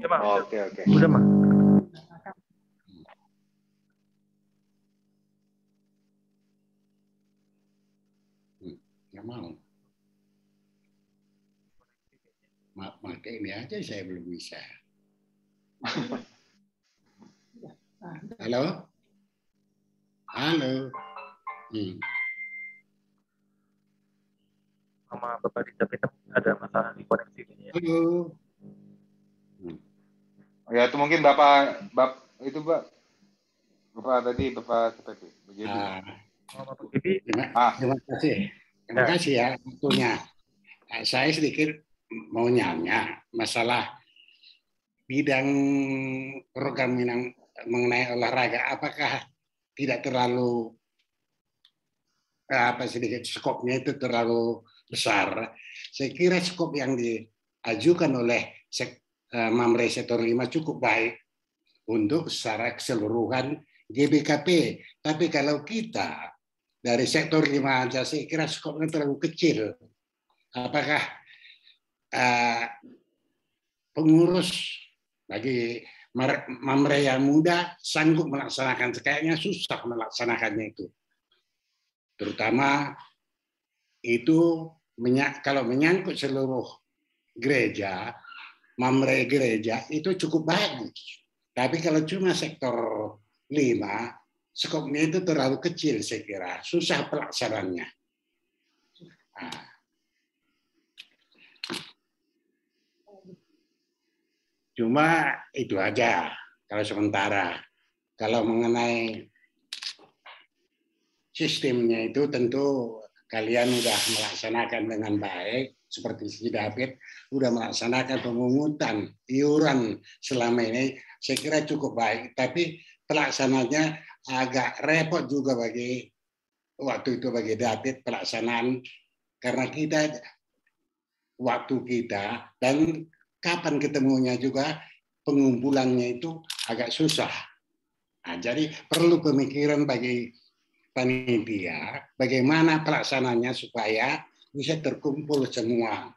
Ya, Bang. Oke. Udah, Bang. Nggak mau. Pakai ini aja saya belum bisa. Halo? Sama Bapak Dita kita ada masalah di koneksi ini. Halo? Ya, itu mungkin Bapak itu, Pak. Bapak seperti begitu. Bapak Bibi. Terima kasih. Terima kasih ya waktunya. Saya sedikit mau nanya masalah bidang program mengenai olahraga. Apakah tidak terlalu sedikit skopnya itu terlalu besar? Saya kira skop yang diajukan oleh Mamre sektor 5 cukup baik untuk secara keseluruhan GBKP. Tapi kalau kita dari sektor 5 aja, saya kira skopnya terlalu kecil. Apakah pengurus bagi Mamre yang muda sanggup melaksanakan? Kayaknya susah melaksanakannya itu. Terutama itu kalau menyangkut seluruh gereja, Mamre gereja itu cukup bagus. Tapi kalau cuma sektor 5, skopnya itu terlalu kecil, saya kira. Susah pelaksanaannya. Cuma itu aja kalau sementara. Kalau mengenai sistemnya itu tentu kalian sudah melaksanakan dengan baik. Seperti si David sudah melaksanakan pemungutan iuran selama ini. Saya kira cukup baik. Tapi pelaksananya agak repot juga bagi waktu itu bagi David pelaksanaan karena waktu kita dan kapan ketemunya juga pengumpulannya itu agak susah. Nah, jadi perlu pemikiran bagi panitia bagaimana pelaksananya supaya bisa terkumpul semua.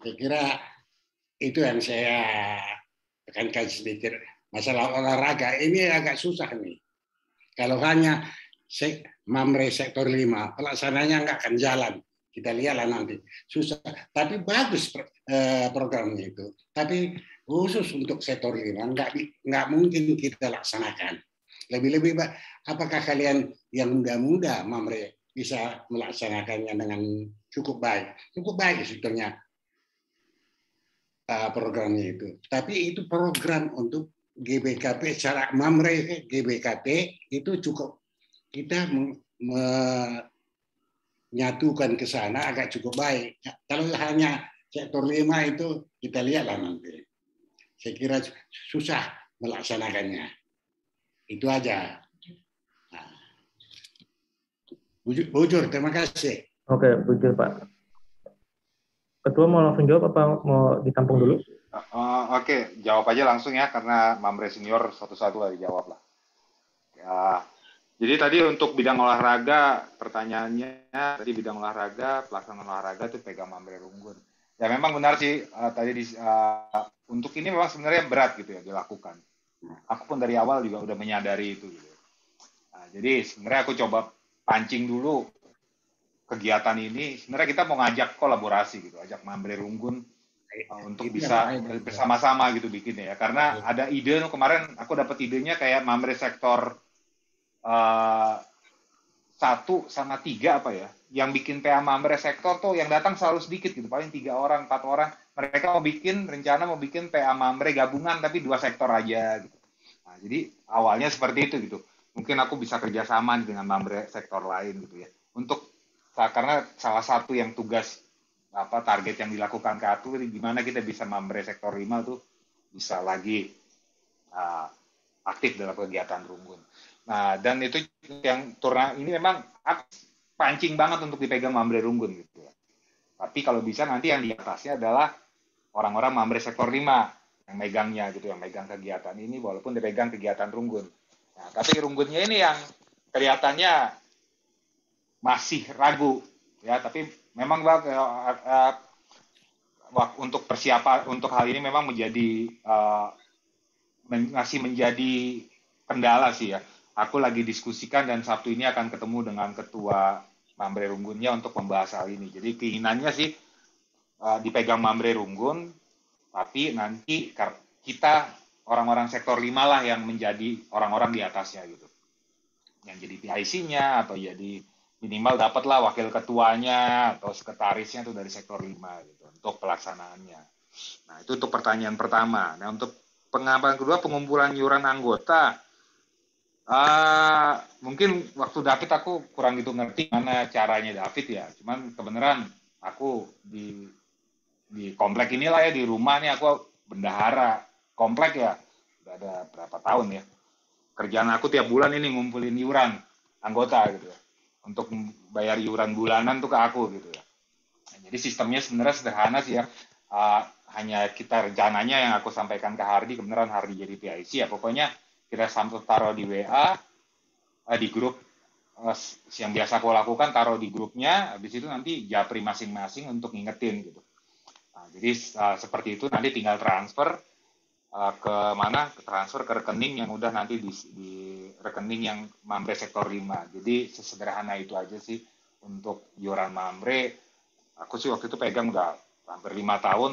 Saya kira itu yang saya tekankan sedikit. Masalah olahraga ini agak susah nih. Kalau hanya Mamre sektor 5, pelaksananya nggak akan jalan. Kita lihatlah nanti. Susah. Tapi bagus programnya itu. Tapi khusus untuk sektor 5, nggak mungkin kita laksanakan. Lebih-lebih, apakah kalian yang muda-muda, Mamre, bisa melaksanakannya dengan cukup baik? Cukup baik sebetulnya programnya itu. Tapi itu program untuk GBKP, secara Mamre GBKP itu cukup kita menyatukan ke sana agak cukup baik. Kalau hanya sektor 5 itu kita lihatlah nanti. Saya kira susah melaksanakannya. Itu aja. Nah. Bujur, terima kasih. Oke, bujur Pak. Ketua mau langsung jawab apa mau ditampung dulu? Oke, jawab aja langsung ya karena Mamre senior satu-satu lah dijawab lah. Ya, jadi tadi untuk bidang olahraga pertanyaannya tadi bidang olahraga pelaksanaan olahraga itu pegang Mamre Runggun. Ya memang benar sih tadi untuk ini memang sebenarnya berat gitu ya dilakukan. Aku pun dari awal juga udah menyadari itu. Gitu. Nah, jadi sebenarnya aku coba pancing dulu kegiatan ini. Sebenarnya kita mau ngajak kolaborasi gitu, ajak Mamre Runggun untuk bisa bersama-sama gitu bikinnya ya. Karena ada ide kemarin aku dapat idenya kayak Mamre sektor 1 sama 3 apa ya, yang bikin PA Mamre sektor tuh yang datang selalu sedikit gitu, paling 3 orang, 4 orang. Mereka rencana mau bikin PA Mamre gabungan tapi 2 sektor aja gitu. Nah, jadi awalnya seperti itu gitu. Mungkin aku bisa kerjasama dengan Mamre sektor lain gitu ya. Karena salah satu yang tugas target yang dilakukan KATU gimana kita bisa Mamre sektor 5 tuh bisa lagi aktif dalam kegiatan Runggun. Nah, dan itu yang turna ini memang pancing banget untuk dipegang Mamre Runggun gitu ya. Tapi kalau bisa nanti yang di atasnya adalah orang-orang Mamre sektor 5 yang megangnya gitu, yang megang kegiatan ini walaupun dipegang kegiatan Runggun. Nah, tapi Runggunnya ini yang kelihatannya masih ragu ya, tapi memang untuk persiapan untuk hal ini memang masih menjadi kendala sih ya. Aku lagi diskusikan dan Sabtu ini akan ketemu dengan ketua Mamre Runggunnya untuk membahas hal ini. Jadi keinginannya sih dipegang Mamre Runggun, tapi nanti kita orang-orang sektor 5 lah yang menjadi orang-orang di atasnya gitu. Yang jadi PIC-nya atau jadi minimal dapatlah wakil ketuanya atau sekretarisnya itu dari sektor 5 gitu untuk pelaksanaannya. Nah, itu untuk pertanyaan pertama. Nah, untuk pengamatan kedua pengumpulan iuran anggota mungkin waktu David aku kurang gitu ngerti mana caranya David ya. Cuman kebenaran aku di komplek inilah ya, di rumah nih aku bendahara komplek ya. Udah ada berapa tahun ya. Kerjaan aku tiap bulan ini ngumpulin iuran anggota gitu ya. Untuk bayar iuran bulanan tuh ke aku gitu ya. Nah, jadi sistemnya sebenarnya sederhana sih ya. Hanya kita rencananya yang aku sampaikan ke Hardi, kebenaran Hardi jadi PIC ya. Pokoknya kita taruh di WA, di grup yang biasa aku lakukan, taruh di grupnya, habis itu nanti japri masing-masing untuk ngingetin gitu. Nah, jadi seperti itu nanti tinggal transfer ke mana? Transfer ke rekening yang udah nanti di rekening yang Mamre sektor 5. Jadi sesederhana itu aja sih untuk iuran Mamre. Aku sih waktu itu pegang udah hampir 5 tahun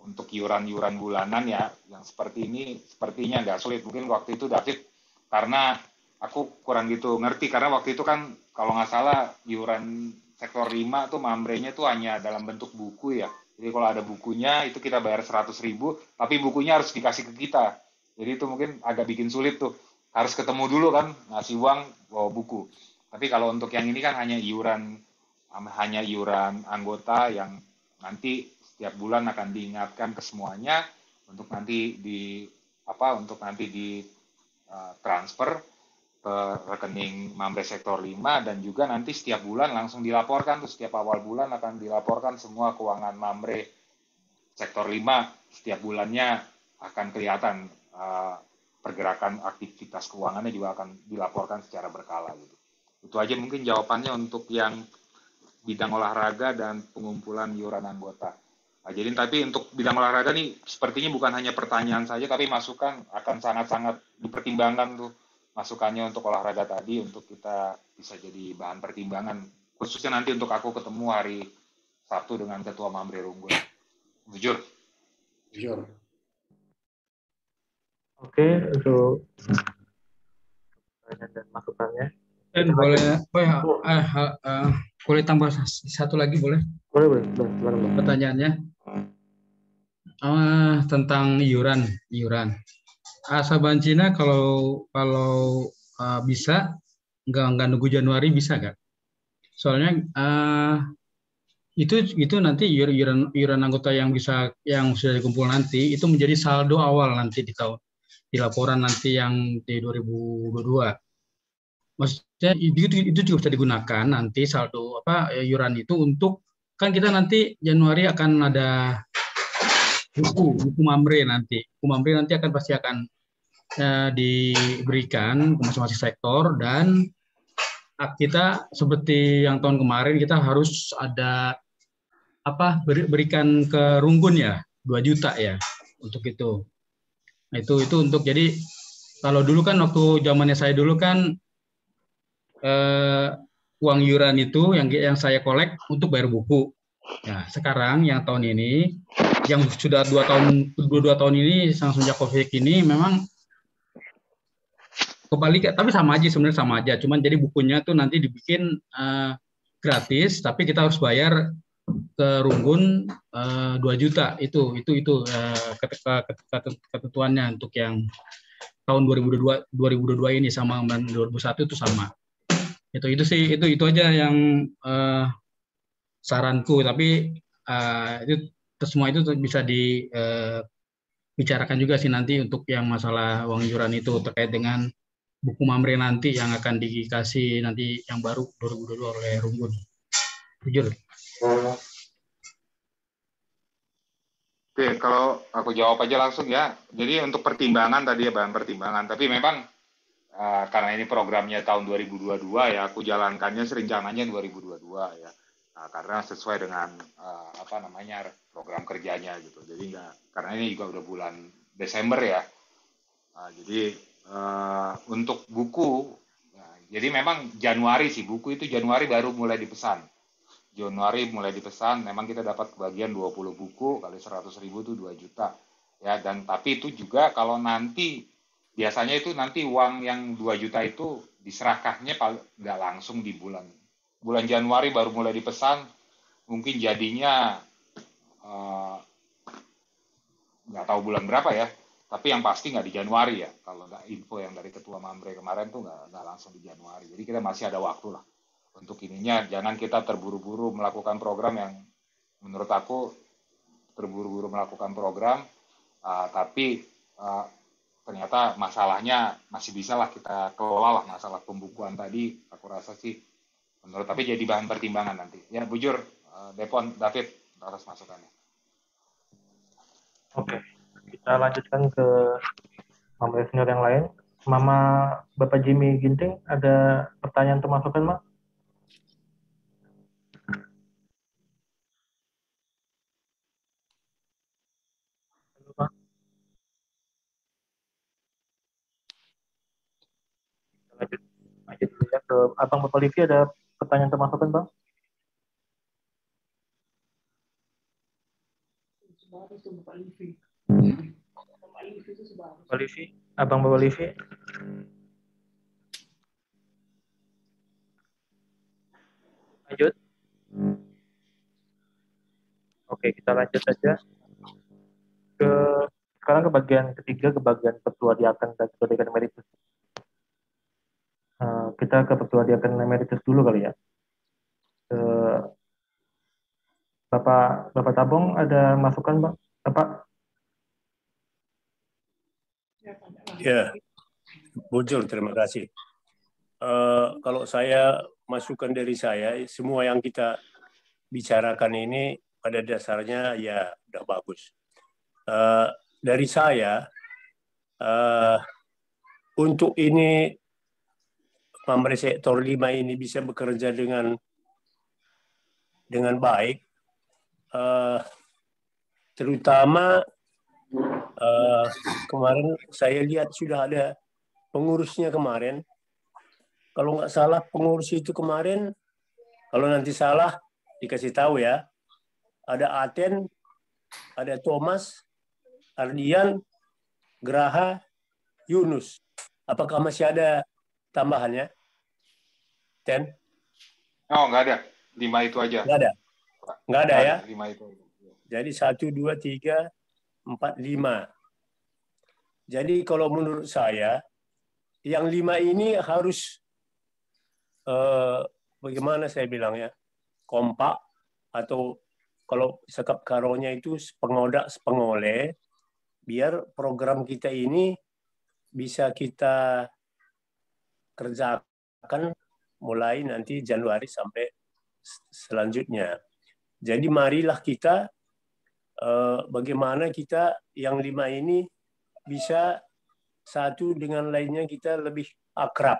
untuk iuran-iuran bulanan ya, yang seperti ini sepertinya nggak sulit. Mungkin waktu itu David karena aku kurang gitu ngerti, karena waktu itu kan kalau nggak salah iuran sektor 5 tuh Mamre-nya tuh hanya dalam bentuk buku ya. Jadi kalau ada bukunya itu kita bayar 100.000, tapi bukunya harus dikasih ke kita. Jadi itu mungkin agak bikin sulit tuh. Harus ketemu dulu kan, ngasih uang, bawa buku. Tapi kalau untuk yang ini kan hanya iuran anggota yang nanti setiap bulan akan diingatkan ke semuanya untuk nanti untuk nanti di transfer ke rekening Mamre Sektor 5 dan juga nanti setiap bulan langsung dilaporkan tuh, setiap awal bulan akan dilaporkan semua keuangan Mamre Sektor 5 setiap bulannya akan kelihatan pergerakan aktivitas keuangannya juga akan dilaporkan secara berkala gitu. Itu aja mungkin jawabannya untuk yang bidang olahraga dan pengumpulan iuran anggota. Nah, jadi tapi untuk bidang olahraga nih sepertinya bukan hanya pertanyaan saja, tapi masukan akan sangat-sangat dipertimbangkan tuh masukannya untuk olahraga tadi untuk kita bisa jadi bahan pertimbangan khususnya nanti untuk aku ketemu hari Sabtu dengan Ketua Mamre Runggun. Jujur. Oke, untuk pertanyaan dan masukannya. Dan boleh tambah satu lagi boleh? Boleh. Pertanyaannya tentang iuran. Sabancina kalau bisa nggak nunggu Januari bisa nggak? Soalnya itu nanti iuran anggota yang sudah dikumpul nanti itu menjadi saldo awal nanti di laporan nanti yang di 2022. Maksudnya itu juga bisa digunakan nanti saldo iuran itu untuk kan kita nanti Januari akan ada buku Mamre nanti. Buku Mamre nanti pasti akan diberikan ke masing-masing sektor dan kita seperti yang tahun kemarin kita harus ada berikan ke Runggun ya 2 juta ya untuk itu. Nah, itu untuk jadi kalau dulu kan waktu zamannya saya dulu kan uang iuran itu yang saya kolek untuk bayar buku. Nah, sekarang yang tahun ini yang sudah 2 tahun ini sejak COVID ini memang kebalik, tapi sebenarnya sama aja. Cuman jadi bukunya tuh nanti dibikin gratis, tapi kita harus bayar ke Runggun 2 juta itu ketentuannya untuk yang tahun 2022 ini sama 2021 itu sama. Itu aja yang saranku, tapi itu semua itu bisa dibicarakan juga sih nanti untuk yang masalah uang iuran itu terkait dengan buku Mamre nanti yang akan dikasih nanti yang baru 2022 oleh Runggun. Jujur. Oke, kalau aku jawab aja langsung ya. Jadi untuk pertimbangan tadi ya bahan pertimbangan, tapi memang karena ini programnya tahun 2022 ya, aku jalankannya serencananya 2022 ya. Nah, karena sesuai dengan program kerjanya gitu. Jadi karena ini juga udah bulan Desember ya. Nah, jadi untuk buku, jadi memang Januari sih buku itu Januari baru mulai dipesan. Memang kita dapat kebagian 20 buku kali 100.000 itu 2 juta. Ya, dan tapi itu juga kalau nanti biasanya itu nanti uang yang 2 juta itu diserahkannya nggak langsung di bulan Januari baru mulai dipesan, mungkin jadinya nggak tahu bulan berapa ya, tapi yang pasti nggak di Januari ya. Kalau info yang dari Ketua Mamre kemarin tuh nggak langsung di Januari. Jadi kita masih ada waktu lah untuk ininya. Jangan kita terburu-buru melakukan program yang menurut aku terburu-buru melakukan program, tapi ternyata masalahnya masih bisa lah kita kelola lah masalah pembukuan tadi. Aku rasa sih menurut tapi jadi bahan pertimbangan nanti. Ya bujur, Depon, David atas masukannya. Oke, kita lanjutkan ke Mama senior yang lain. Mama Bapak Jimmy Ginting, ada pertanyaan atau masukan, Mak? Lanjut dulu ya ke Abang Bapak Livi, ada pertanyaan atau masukan, Bang? Bapak Livi, Abang Bapak Livi. Lanjut. Oke, kita lanjut saja sekarang ke bagian ketiga, ke bagian Ketua Diaken dan Ketua Diaken Emeritus. Kita ke Ketua Diaken Emeritus dulu kali ya. Bapak Tabong ada masukan, Bang? Bapak? Ya, Bujur, terima kasih. Kalau saya masukan dari saya, semua yang kita bicarakan ini pada dasarnya ya udah bagus. Dari saya, untuk ini Mamre Sektor 5 ini bisa bekerja dengan baik, terutama kemarin saya lihat sudah ada pengurusnya kemarin. Kalau nggak salah pengurus itu kemarin, kalau nanti salah dikasih tahu ya. Ada Aten, ada Thomas, Ardian, Graha, Yunus. Apakah masih ada tambahannya? Ten? Oh, nggak ada. 5 itu aja. Nggak ada? Nggak ada ya? 5 itu aja. Jadi 1, 2, 3, 4, 5. Jadi kalau menurut saya, yang 5 ini harus bagaimana saya bilang ya, kompak, atau kalau sekap karonya itu pengodak sepengole, biar program kita ini bisa kita kerjakan mulai nanti Januari sampai selanjutnya. Jadi marilah kita bagaimana kita yang 5 ini bisa satu dengan lainnya kita lebih akrab.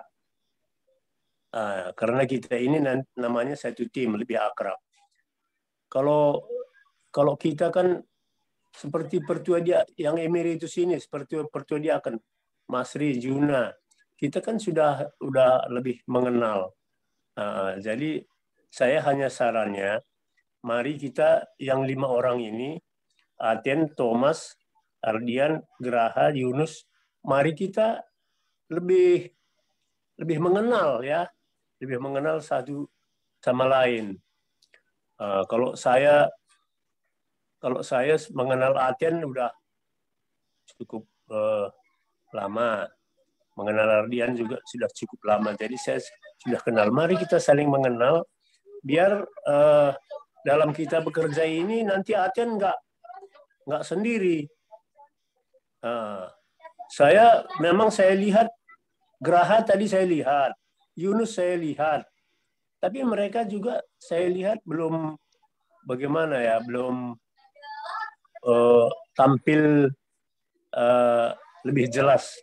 Karena kita ini namanya satu tim, lebih akrab. Kalau kita kan seperti pertua dia yang emeritus ini, seperti pertua dia kan Masri, Juna, kita kan sudah lebih mengenal. Jadi saya hanya sarannya, mari kita yang 5 orang ini, Aten, Thomas, Ardian, Graha, Yunus, mari kita lebih mengenal ya, lebih mengenal satu sama lain. Kalau saya mengenal Aten udah cukup lama, mengenal Ardian juga sudah cukup lama. Jadi saya sudah kenal. Mari kita saling mengenal, biar dalam kita bekerja ini nanti Aten nggak sendiri. Saya lihat Graha tadi saya lihat, Yunus saya lihat, tapi mereka juga saya lihat belum bagaimana ya, belum tampil lebih jelas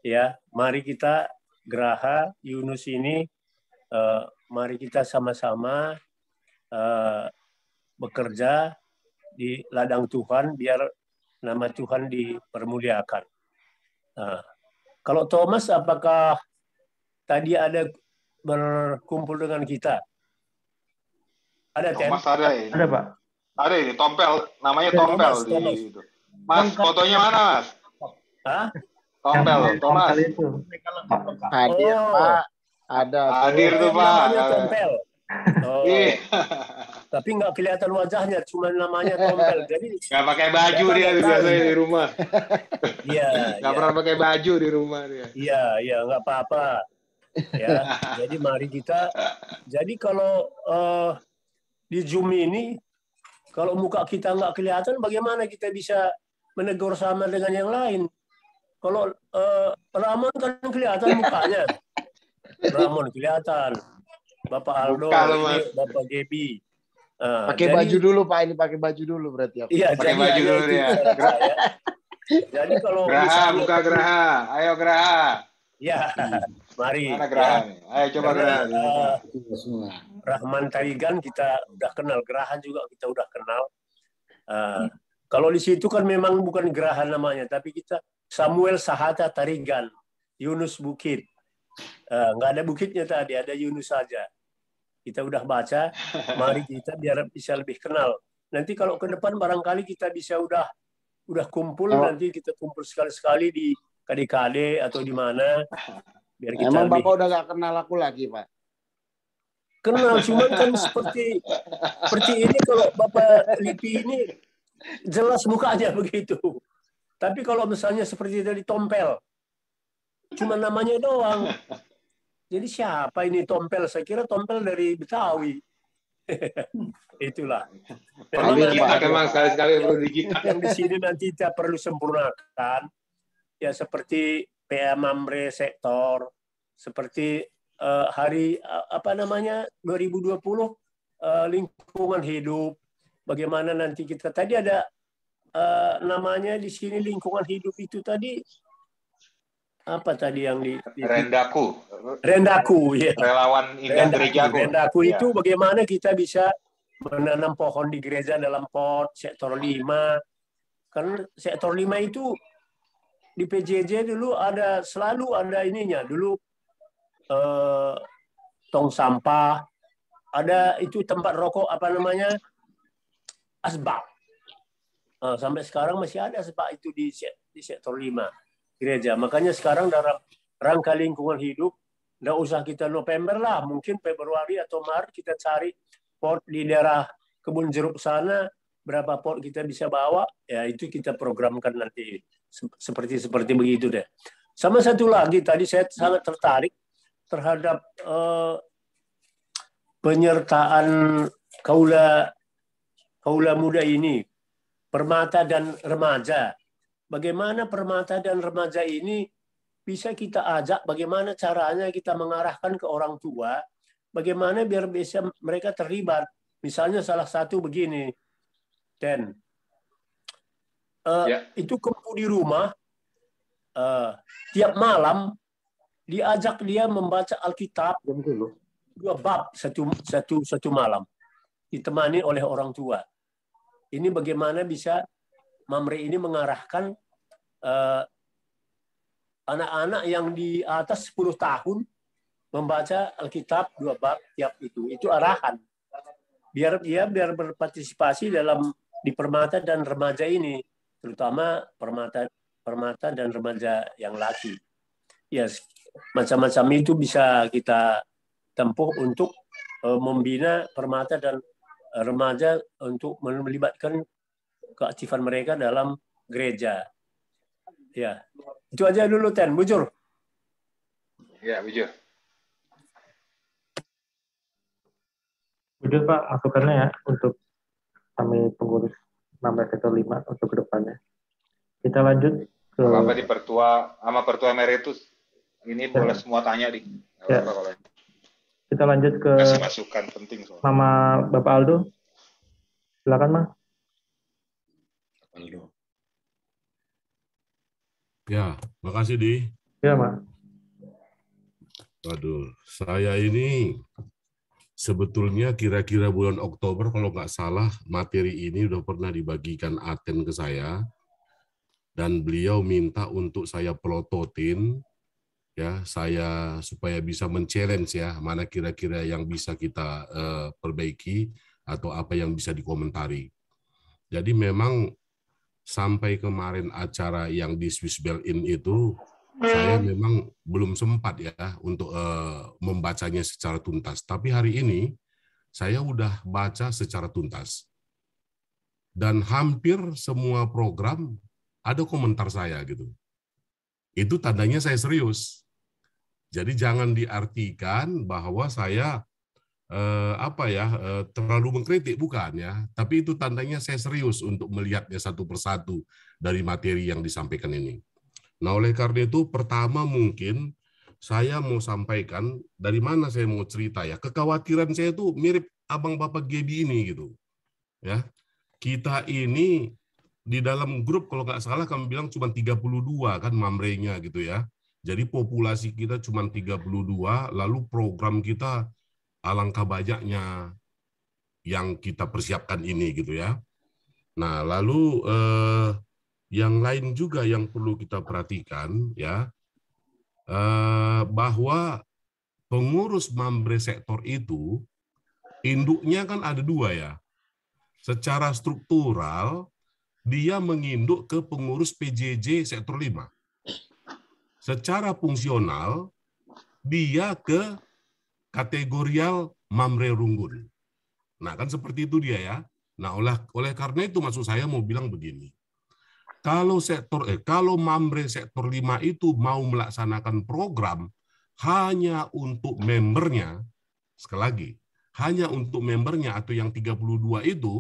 ya. Mari kita Graha, Yunus ini, mari kita sama-sama bekerja di ladang Tuhan biar nama Tuhan dipermuliakan. Kalau Thomas, apakah tadi ada berkumpul dengan kita? Ada, Thomas ada ini. Ada, Pak. Ada ini, Tompel. Namanya Tompel. Thomas. Mas, fotonya mana, Mas? Hah? Tompel, Thomas. Hadir, Pak. Ada. Hadir tuh, Pak. Namanya Tompel. Oh. Tapi nggak kelihatan wajahnya, cuma namanya Tompel. Jadi nggak pakai baju dia biasanya di rumah. Iya. Nggak pernah pakai baju di rumah dia. Iya, nggak apa-apa. Ya, jadi mari kita. Jadi kalau di Zoom ini, kalau muka kita nggak kelihatan, bagaimana kita bisa menegur sama dengan yang lain? Kalau Ramon kan kelihatan mukanya, Ramon kelihatan. Bapak Aldo, ini Bapak Gebi. Pakai baju dulu, Pak. Ini pakai baju dulu berarti. Iya, pakai baju dulu ya. Jadi kalau Graha, buka Graha. Ayo Graha. Ya, mari. Mana Graha nih? Ayo coba Graha. Rahman Tarigan kita udah kenal, Graha juga kita udah kenal. Kalau di situ kan memang bukan Graha namanya, tapi kita Samuel Sahata Tarigan, Yunus Bukit. Nggak ada bukitnya tadi, ada Yunus saja. Kita udah baca, mari kita biar bisa lebih kenal. Nanti kalau ke depan barangkali kita bisa udah kumpul, nanti kita kumpul sekali-sekali di KDKD atau di mana. Biar kita Emang Bapak udah gak kenal aku lagi, Pak? Kenal, cuman kan seperti ini kalau Bapak Lipi ini jelas mukanya begitu. Tapi kalau misalnya seperti dari Tompel, cuma namanya doang. Jadi siapa ini Tompel? Saya kira Tompel dari Betawi. Itulah. Memang sekali-sekali perlu digital. Yang di sini nanti kita perlu sempurnakan. ya seperti PA Mamre sektor, seperti hari 2020 lingkungan hidup. Bagaimana nanti kita tadi ada namanya di sini lingkungan hidup itu tadi apa tadi yang di Rendaku ya. Relawan Indah Gerejaku. Rendaku itu bagaimana kita bisa menanam pohon di gereja dalam pot sektor 5. Karena sektor 5 itu di PJJ dulu selalu ada ininya. Dulu tong sampah, ada itu tempat rokok asbak. Sampai sekarang masih ada asbak itu di sektor 5 gereja. Makanya sekarang dalam rangka lingkungan hidup, nggak usah kita November lah, mungkin Februari atau Maret kita cari pot di daerah kebun jeruk sana, berapa pot kita bisa bawa, ya itu kita programkan nanti seperti begitu deh. Sama satu lagi tadi saya sangat tertarik terhadap penyertaan kaula muda ini, permata dan remaja. Bagaimana permata dan remaja ini bisa kita ajak, bagaimana caranya kita mengarahkan ke orang tua, bagaimana biar bisa mereka terlibat. Misalnya salah satu begini, itu kempu di rumah, tiap malam diajak dia membaca Alkitab 2 bab satu malam, ditemani oleh orang tua. Ini bagaimana bisa Mamre ini mengarahkan anak-anak yang di atas 10 tahun membaca Alkitab 2 bab tiap itu arahan. Biar berpartisipasi di permata dan remaja ini, terutama permata dan remaja yang laki. Ya, macam-macam itu bisa kita tempuh untuk membina permata dan remaja untuk melibatkan keaktifan mereka dalam gereja. Ya, itu aja dulu, Bujur. Ya, Bujur. Bujur, Pak, masukannya ya untuk kami pengurus Mamre sektor 5 untuk kedepannya. Kita lanjut ke... Apa di Pertua Emeritus? Ini boleh semua tanya di. Ya. Kita lanjut ke kasih masukan penting soalnya. Mama Bapak Aldo. Silakan, Ma. Aldo. Ya, makasih Di. Ya, Ma. Waduh, saya ini sebetulnya kira-kira bulan Oktober kalau nggak salah materi ini udah pernah dibagikan Aten ke saya dan beliau minta untuk saya pelototin ya saya supaya bisa men-challenge ya mana kira-kira yang bisa kita perbaiki atau apa yang bisa dikomentari. Jadi memang sampai kemarin acara yang di Swiss Bell-In itu saya memang belum sempat ya untuk membacanya secara tuntas. Tapi hari ini saya udah baca secara tuntas. Dan hampir semua program ada komentar saya gitu. Itu tandanya saya serius. Jadi jangan diartikan bahwa saya terlalu mengkritik, bukan ya. Tapi itu tandanya saya serius untuk melihatnya satu persatu dari materi yang disampaikan ini. Nah, oleh karena itu, pertama mungkin saya mau sampaikan dari mana saya mau cerita ya. Kekhawatiran saya itu mirip abang bapak Gebi ini gitu. Ya, kita ini di dalam grup kalau nggak salah kami bilang cuma 32 kan mamrenya gitu ya. Jadi populasi kita cuma 32, lalu program kita alangkah banyaknya yang kita persiapkan ini gitu ya. Nah, lalu yang lain juga yang perlu kita perhatikan ya, bahwa pengurus Mamre sektor itu induknya kan ada 2 ya. Secara struktural dia menginduk ke pengurus PJJ sektor 5. Secara fungsional dia ke kategorial Mamre Runggun. Nah, kan seperti itu dia ya. Nah, oleh karena itu maksud saya mau bilang begini. Kalau Mamre sektor 5 itu mau melaksanakan program hanya untuk membernya, sekali lagi, hanya untuk membernya atau yang 32 itu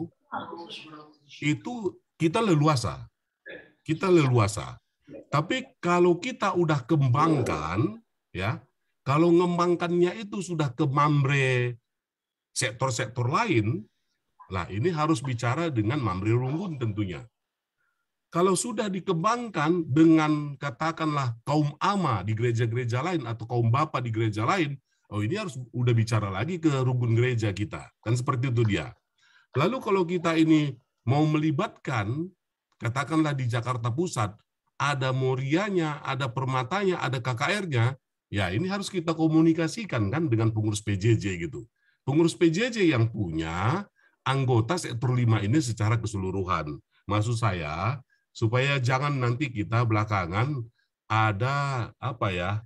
kita leluasa. Kita leluasa. Tapi kalau kita udah kembangkan, ya, kalau ngembangkannya itu sudah ke Mamre sektor-sektor lain, nah ini harus bicara dengan Mamre Runggun tentunya. Kalau sudah dikembangkan dengan katakanlah kaum ama di gereja-gereja lain atau kaum bapa di gereja lain, oh ini harus udah bicara lagi ke rukun gereja kita. Kan seperti itu dia. Lalu kalau kita ini mau melibatkan, katakanlah di Jakarta Pusat, ada Morianya, ada Permatanya, ada KKR-nya, ya ini harus kita komunikasikan kan dengan pengurus PJJ gitu. Pengurus PJJ yang punya anggota sektor 5 ini secara keseluruhan. Maksud saya, supaya jangan nanti kita belakangan ada apa ya,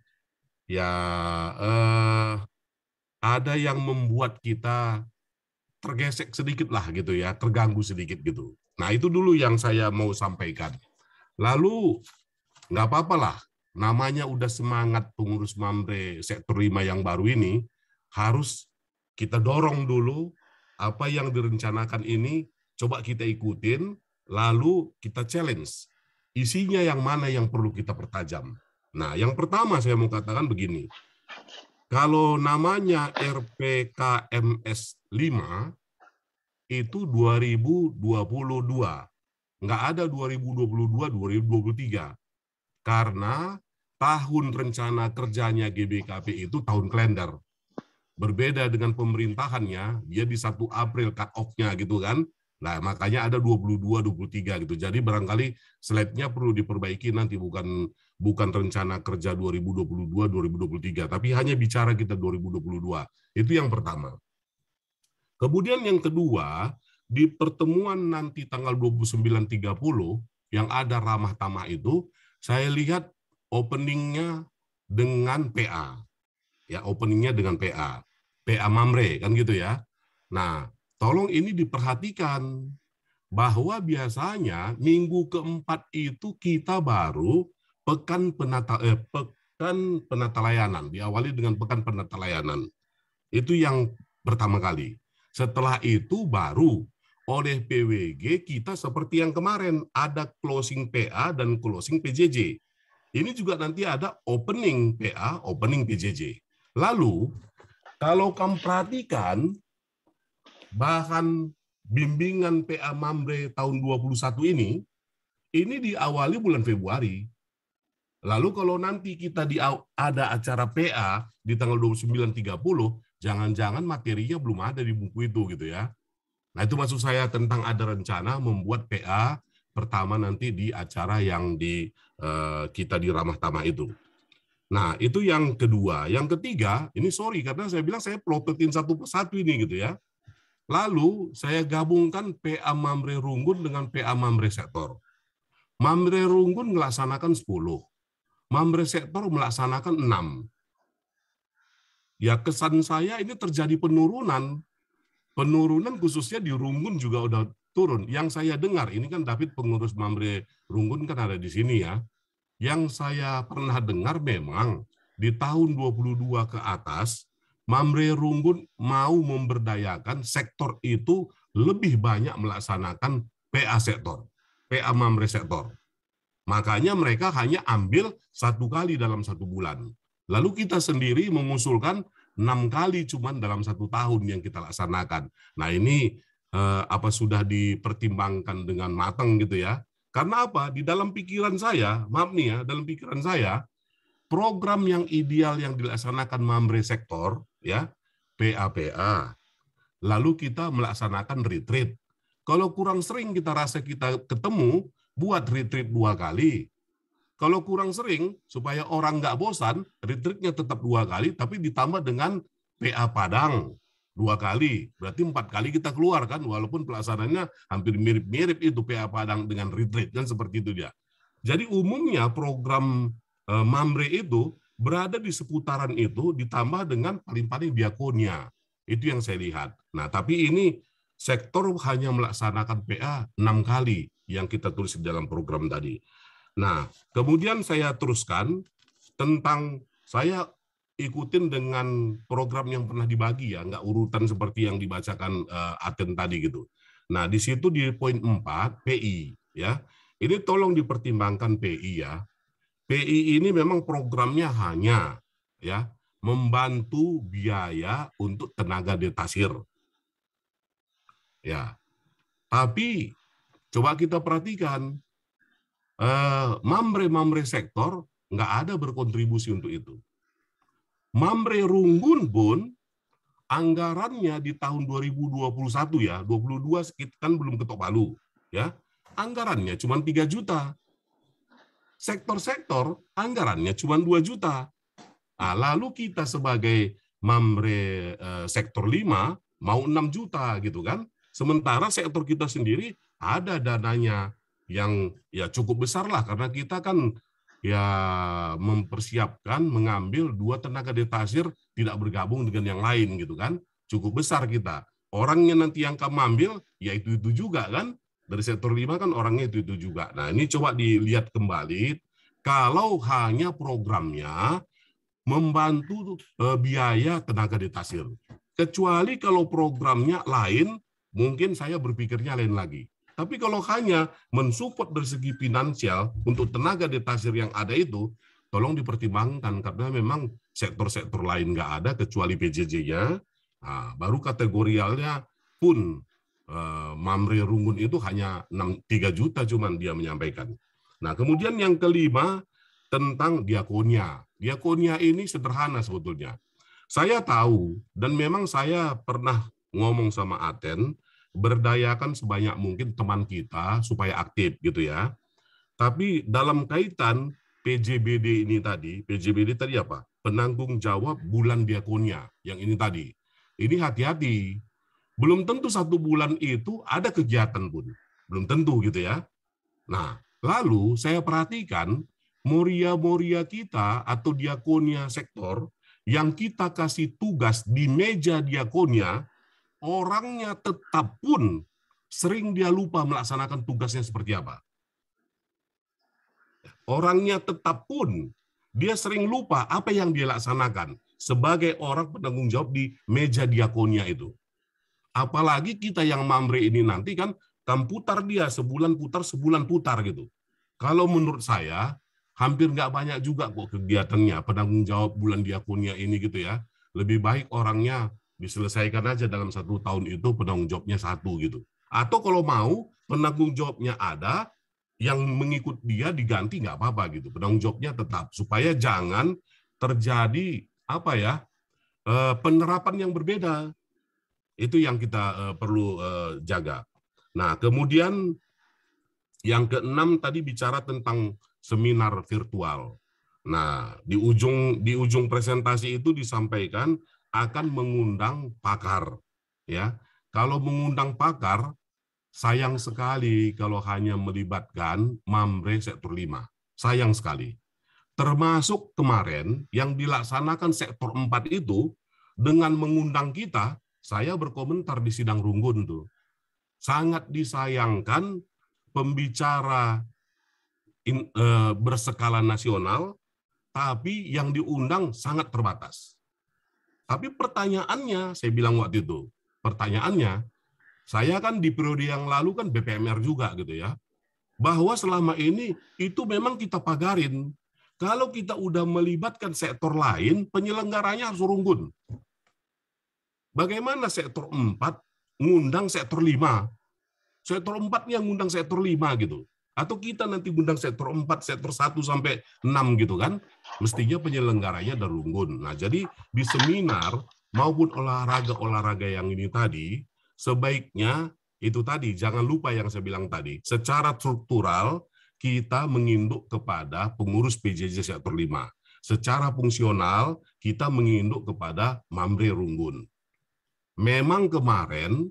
ada yang membuat kita tergesek sedikit lah gitu ya, terganggu sedikit gitu. Nah itu dulu yang saya mau sampaikan. Lalu nggak apa-apa lah, namanya udah semangat pengurus Mamre sektor 5 yang baru ini, harus kita dorong dulu apa yang direncanakan ini, coba kita ikutin, lalu kita challenge. Isinya yang mana yang perlu kita pertajam. Nah, yang pertama saya mau katakan begini. Kalau namanya RPKMS 5, itu 2022. Nggak ada 2022-2023. Karena tahun rencana kerjanya GBKP itu tahun kalender. Berbeda dengan pemerintahannya, dia di 1 April cut-off-nya gitu kan. Nah, makanya ada 22-23 gitu. Jadi barangkali slide-nya perlu diperbaiki nanti, bukan rencana kerja 2022-2023, tapi hanya bicara kita 2022. Itu yang pertama. Kemudian yang kedua, di pertemuan nanti tanggal 29-30 yang ada ramah tamah itu, saya lihat openingnya dengan PA. Ya, openingnya dengan PA Mamre kan gitu ya. Nah, tolong ini diperhatikan bahwa biasanya minggu keempat itu kita baru pekan penata layanan, diawali dengan pekan penata layanan. Itu yang pertama kali. Setelah itu baru oleh PWG kita seperti yang kemarin ada closing PA dan closing PJJ. Ini juga nanti ada opening PA, opening PJJ. Lalu kalau kamu perhatikan bahan bimbingan PA Mamre tahun 21 ini diawali bulan Februari. Lalu kalau nanti kita ada acara PA di tanggal 29-30, jangan-jangan materinya belum ada di buku itu gitu ya. Nah itu maksud saya tentang ada rencana membuat PA pertama nanti di acara yang kita di Ramah Tamah itu. Nah itu yang kedua. Yang ketiga, ini sorry karena saya bilang saya plototin satu persatu ini gitu ya. Lalu saya gabungkan PA Mamre Runggun dengan PA Mamre Sektor. Mamre Runggun melaksanakan 10. Mamre Sektor melaksanakan 6. Ya kesan saya ini terjadi penurunan. Penurunan khususnya di Runggun juga udah turun. Yang saya dengar, ini kan David pengurus Mamre Runggun kan ada di sini ya. Yang saya pernah dengar memang di tahun 22 ke atas, Mamre Runggun mau memberdayakan sektor itu lebih banyak melaksanakan PA sektor, PA Mamre sektor. Makanya mereka hanya ambil 1 kali dalam 1 bulan. Lalu kita sendiri mengusulkan 6 kali cuman dalam 1 tahun yang kita laksanakan. Nah ini sudah dipertimbangkan dengan matang gitu ya. Karena apa? Di dalam pikiran saya, maaf nih ya, dalam pikiran saya, program yang ideal yang dilaksanakan Mamre sektor, ya, PA-PA, lalu kita melaksanakan retreat. Kalau kurang sering kita rasa kita ketemu, buat retreat 2 kali. Kalau kurang sering, supaya orang nggak bosan, retreatnya tetap 2 kali, tapi ditambah dengan PA Padang 2 kali. Berarti 4 kali kita keluar kan, walaupun pelaksanaannya hampir mirip-mirip itu PA Padang dengan retreat, kan seperti itu dia. Jadi umumnya program Mamre itu berada di seputaran itu, ditambah dengan paling-paling diakonia. Itu yang saya lihat. Nah, tapi ini sektor hanya melaksanakan PA 6 kali yang kita tulis di dalam program tadi. Nah, kemudian saya teruskan tentang saya ikutin dengan program yang pernah dibagi ya, nggak urutan seperti yang dibacakan Aten tadi gitu. Nah, di situ di poin 4 PI ya. Ini tolong dipertimbangkan PI ya. PI ini memang programnya hanya ya membantu biaya untuk tenaga detasir. Ya. Tapi coba kita perhatikan mamre-mamre sektor nggak ada berkontribusi untuk itu. Mamre Runggun pun anggarannya di tahun 2021 ya, 22 kan belum ketok palu ya. Anggarannya cuma 3 juta. Sektor-sektor anggarannya cuma 2 juta. Nah, lalu kita sebagai mamre sektor 5 mau 6 juta gitu kan. Sementara sektor kita sendiri ada dananya yang ya cukup besar lah karena kita kan ya mempersiapkan mengambil 2 tenaga detasir tidak bergabung dengan yang lain gitu kan. Cukup besar kita. Orangnya nanti yang akan ambil ya itu juga kan. Dari sektor 5 kan orangnya itu juga. Nah, ini coba dilihat kembali. Kalau hanya programnya membantu biaya tenaga detasir. Kecuali kalau programnya lain, mungkin saya berpikirnya lain lagi. Tapi kalau hanya mensupport dari segi finansial untuk tenaga detasir yang ada itu, tolong dipertimbangkan. Karena memang sektor-sektor lain nggak ada, kecuali PJJ-nya. Nah, baru kategorialnya pun Mamre Runggun itu hanya 3 juta cuman dia menyampaikan. Nah, kemudian yang kelima tentang diakonia. Diakonia ini sederhana sebetulnya. Saya tahu dan memang saya pernah ngomong sama Aten, berdayakan sebanyak mungkin teman kita supaya aktif gitu ya. Tapi dalam kaitan PJBD ini tadi, PJBD tadi apa? Penanggung jawab bulan diakonia yang ini tadi. Ini hati-hati. Belum tentu 1 bulan itu ada kegiatan pun. Belum tentu gitu ya. Nah, lalu saya perhatikan moria-moria kita atau diakonia sektor yang kita kasih tugas di meja diakonia, orangnya tetap pun sering dia lupa melaksanakan tugasnya seperti apa. Orangnya tetap pun dia sering lupa apa yang dia laksanakan sebagai orang penanggung jawab di meja diakonia itu. Apalagi kita yang mamre ini nanti kan putar dia sebulan putar gitu. Kalau menurut saya hampir nggak banyak juga kok kegiatannya penanggung jawab bulan diakonia ini gitu ya. Lebih baik orangnya diselesaikan aja dalam 1 tahun itu penanggung jawabnya 1 gitu. Atau kalau mau penanggung jawabnya ada yang mengikut dia diganti nggak apa-apa gitu. Penanggung jawabnya tetap supaya jangan terjadi penerapan yang berbeda. Itu yang kita perlu jaga. Nah, kemudian yang ke-6 tadi bicara tentang seminar virtual. Nah, di ujung presentasi itu disampaikan akan mengundang pakar. Ya, kalau mengundang pakar, sayang sekali kalau hanya melibatkan mamre sektor 5. Sayang sekali. Termasuk kemarin yang dilaksanakan sektor 4 itu dengan mengundang kita. Saya berkomentar di sidang Runggun tuh. Sangat disayangkan pembicara berskala nasional, tapi yang diundang sangat terbatas. Tapi pertanyaannya, saya bilang waktu itu, pertanyaannya, saya kan di periode yang lalu kan BPMR juga gitu ya, bahwa selama ini itu memang kita pagarin. Kalau kita udah melibatkan sektor lain, penyelenggaranya harus Runggun. Bagaimana sektor 4 ngundang sektor 5? Sektor 4 yang ngundang sektor 5 gitu. Atau kita nanti ngundang sektor 4, sektor 1 sampai 6 gitu kan. Mestinya penyelenggaranya dari Runggun. Nah, jadi di seminar maupun olahraga-olahraga yang ini tadi, sebaiknya itu tadi, jangan lupa yang saya bilang tadi, secara struktural kita menginduk kepada pengurus PJJ sektor 5. Secara fungsional kita menginduk kepada mamre Runggun. Memang kemarin,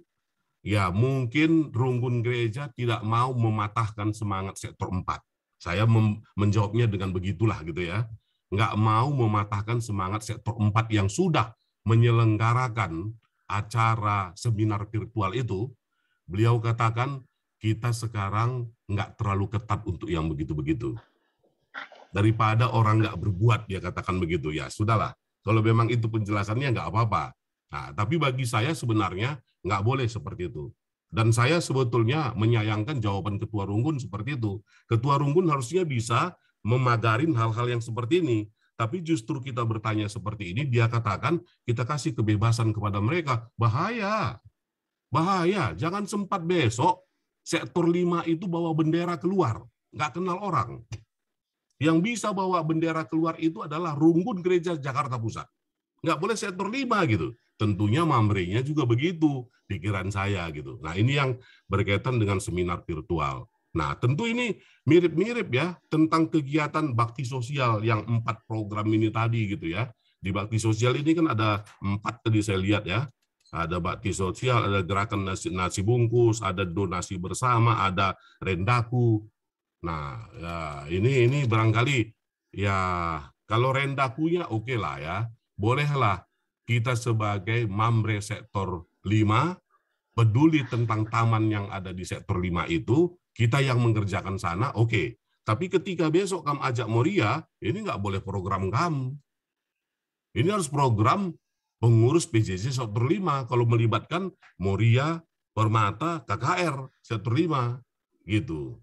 ya mungkin Runggun Gereja tidak mau mematahkan semangat sektor 4. Saya menjawabnya dengan begitulah gitu ya. Nggak mau mematahkan semangat sektor 4 yang sudah menyelenggarakan acara seminar virtual itu. Beliau katakan, kita sekarang nggak terlalu ketat untuk yang begitu-begitu. Daripada orang nggak berbuat, dia katakan begitu. Ya sudahlah, kalau memang itu penjelasannya nggak apa-apa. Nah, tapi bagi saya sebenarnya nggak boleh seperti itu. Dan saya sebetulnya menyayangkan jawaban Ketua Runggun seperti itu. Ketua Runggun harusnya bisa memagarin hal-hal yang seperti ini. Tapi justru kita bertanya seperti ini, dia katakan kita kasih kebebasan kepada mereka. Bahaya. Bahaya. Jangan sempat besok sektor 5 itu bawa bendera keluar. Nggak kenal orang. Yang bisa bawa bendera keluar itu adalah Runggun Gereja Jakarta Pusat. Nggak boleh sektor 5 gitu. Tentunya Mamre-nya juga begitu, pikiran saya gitu. Nah ini yang berkaitan dengan seminar virtual. Nah tentu ini mirip-mirip ya tentang kegiatan bakti sosial yang 4 program ini tadi gitu ya. Di bakti sosial ini kan ada 4 tadi saya lihat ya. Ada bakti sosial, ada gerakan nasi bungkus, ada donasi bersama, ada rendaku. Nah, ya ini barangkali ya kalau rendakunya oke lah ya. Bolehlah kita sebagai Mamre sektor 5 peduli tentang taman yang ada di sektor 5 itu, kita yang mengerjakan sana oke. Tapi ketika besok kamu ajak Moria, ini nggak boleh program kamu. Ini harus program pengurus PJJ sektor 5 kalau melibatkan Moria, Permata, KKR sektor 5 gitu.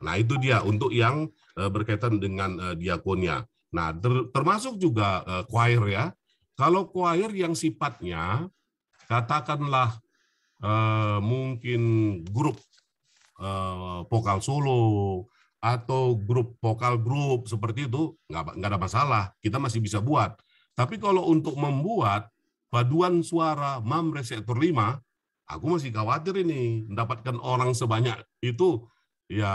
Nah itu dia untuk yang berkaitan dengan diakonia. Nah termasuk juga choir ya. Kalau choir yang sifatnya katakanlah mungkin grup vokal solo atau grup vokal grup seperti itu nggak ada masalah. Kita masih bisa buat. Tapi kalau untuk membuat paduan suara Mamre sektor 5, aku masih khawatir ini mendapatkan orang sebanyak itu. Ya,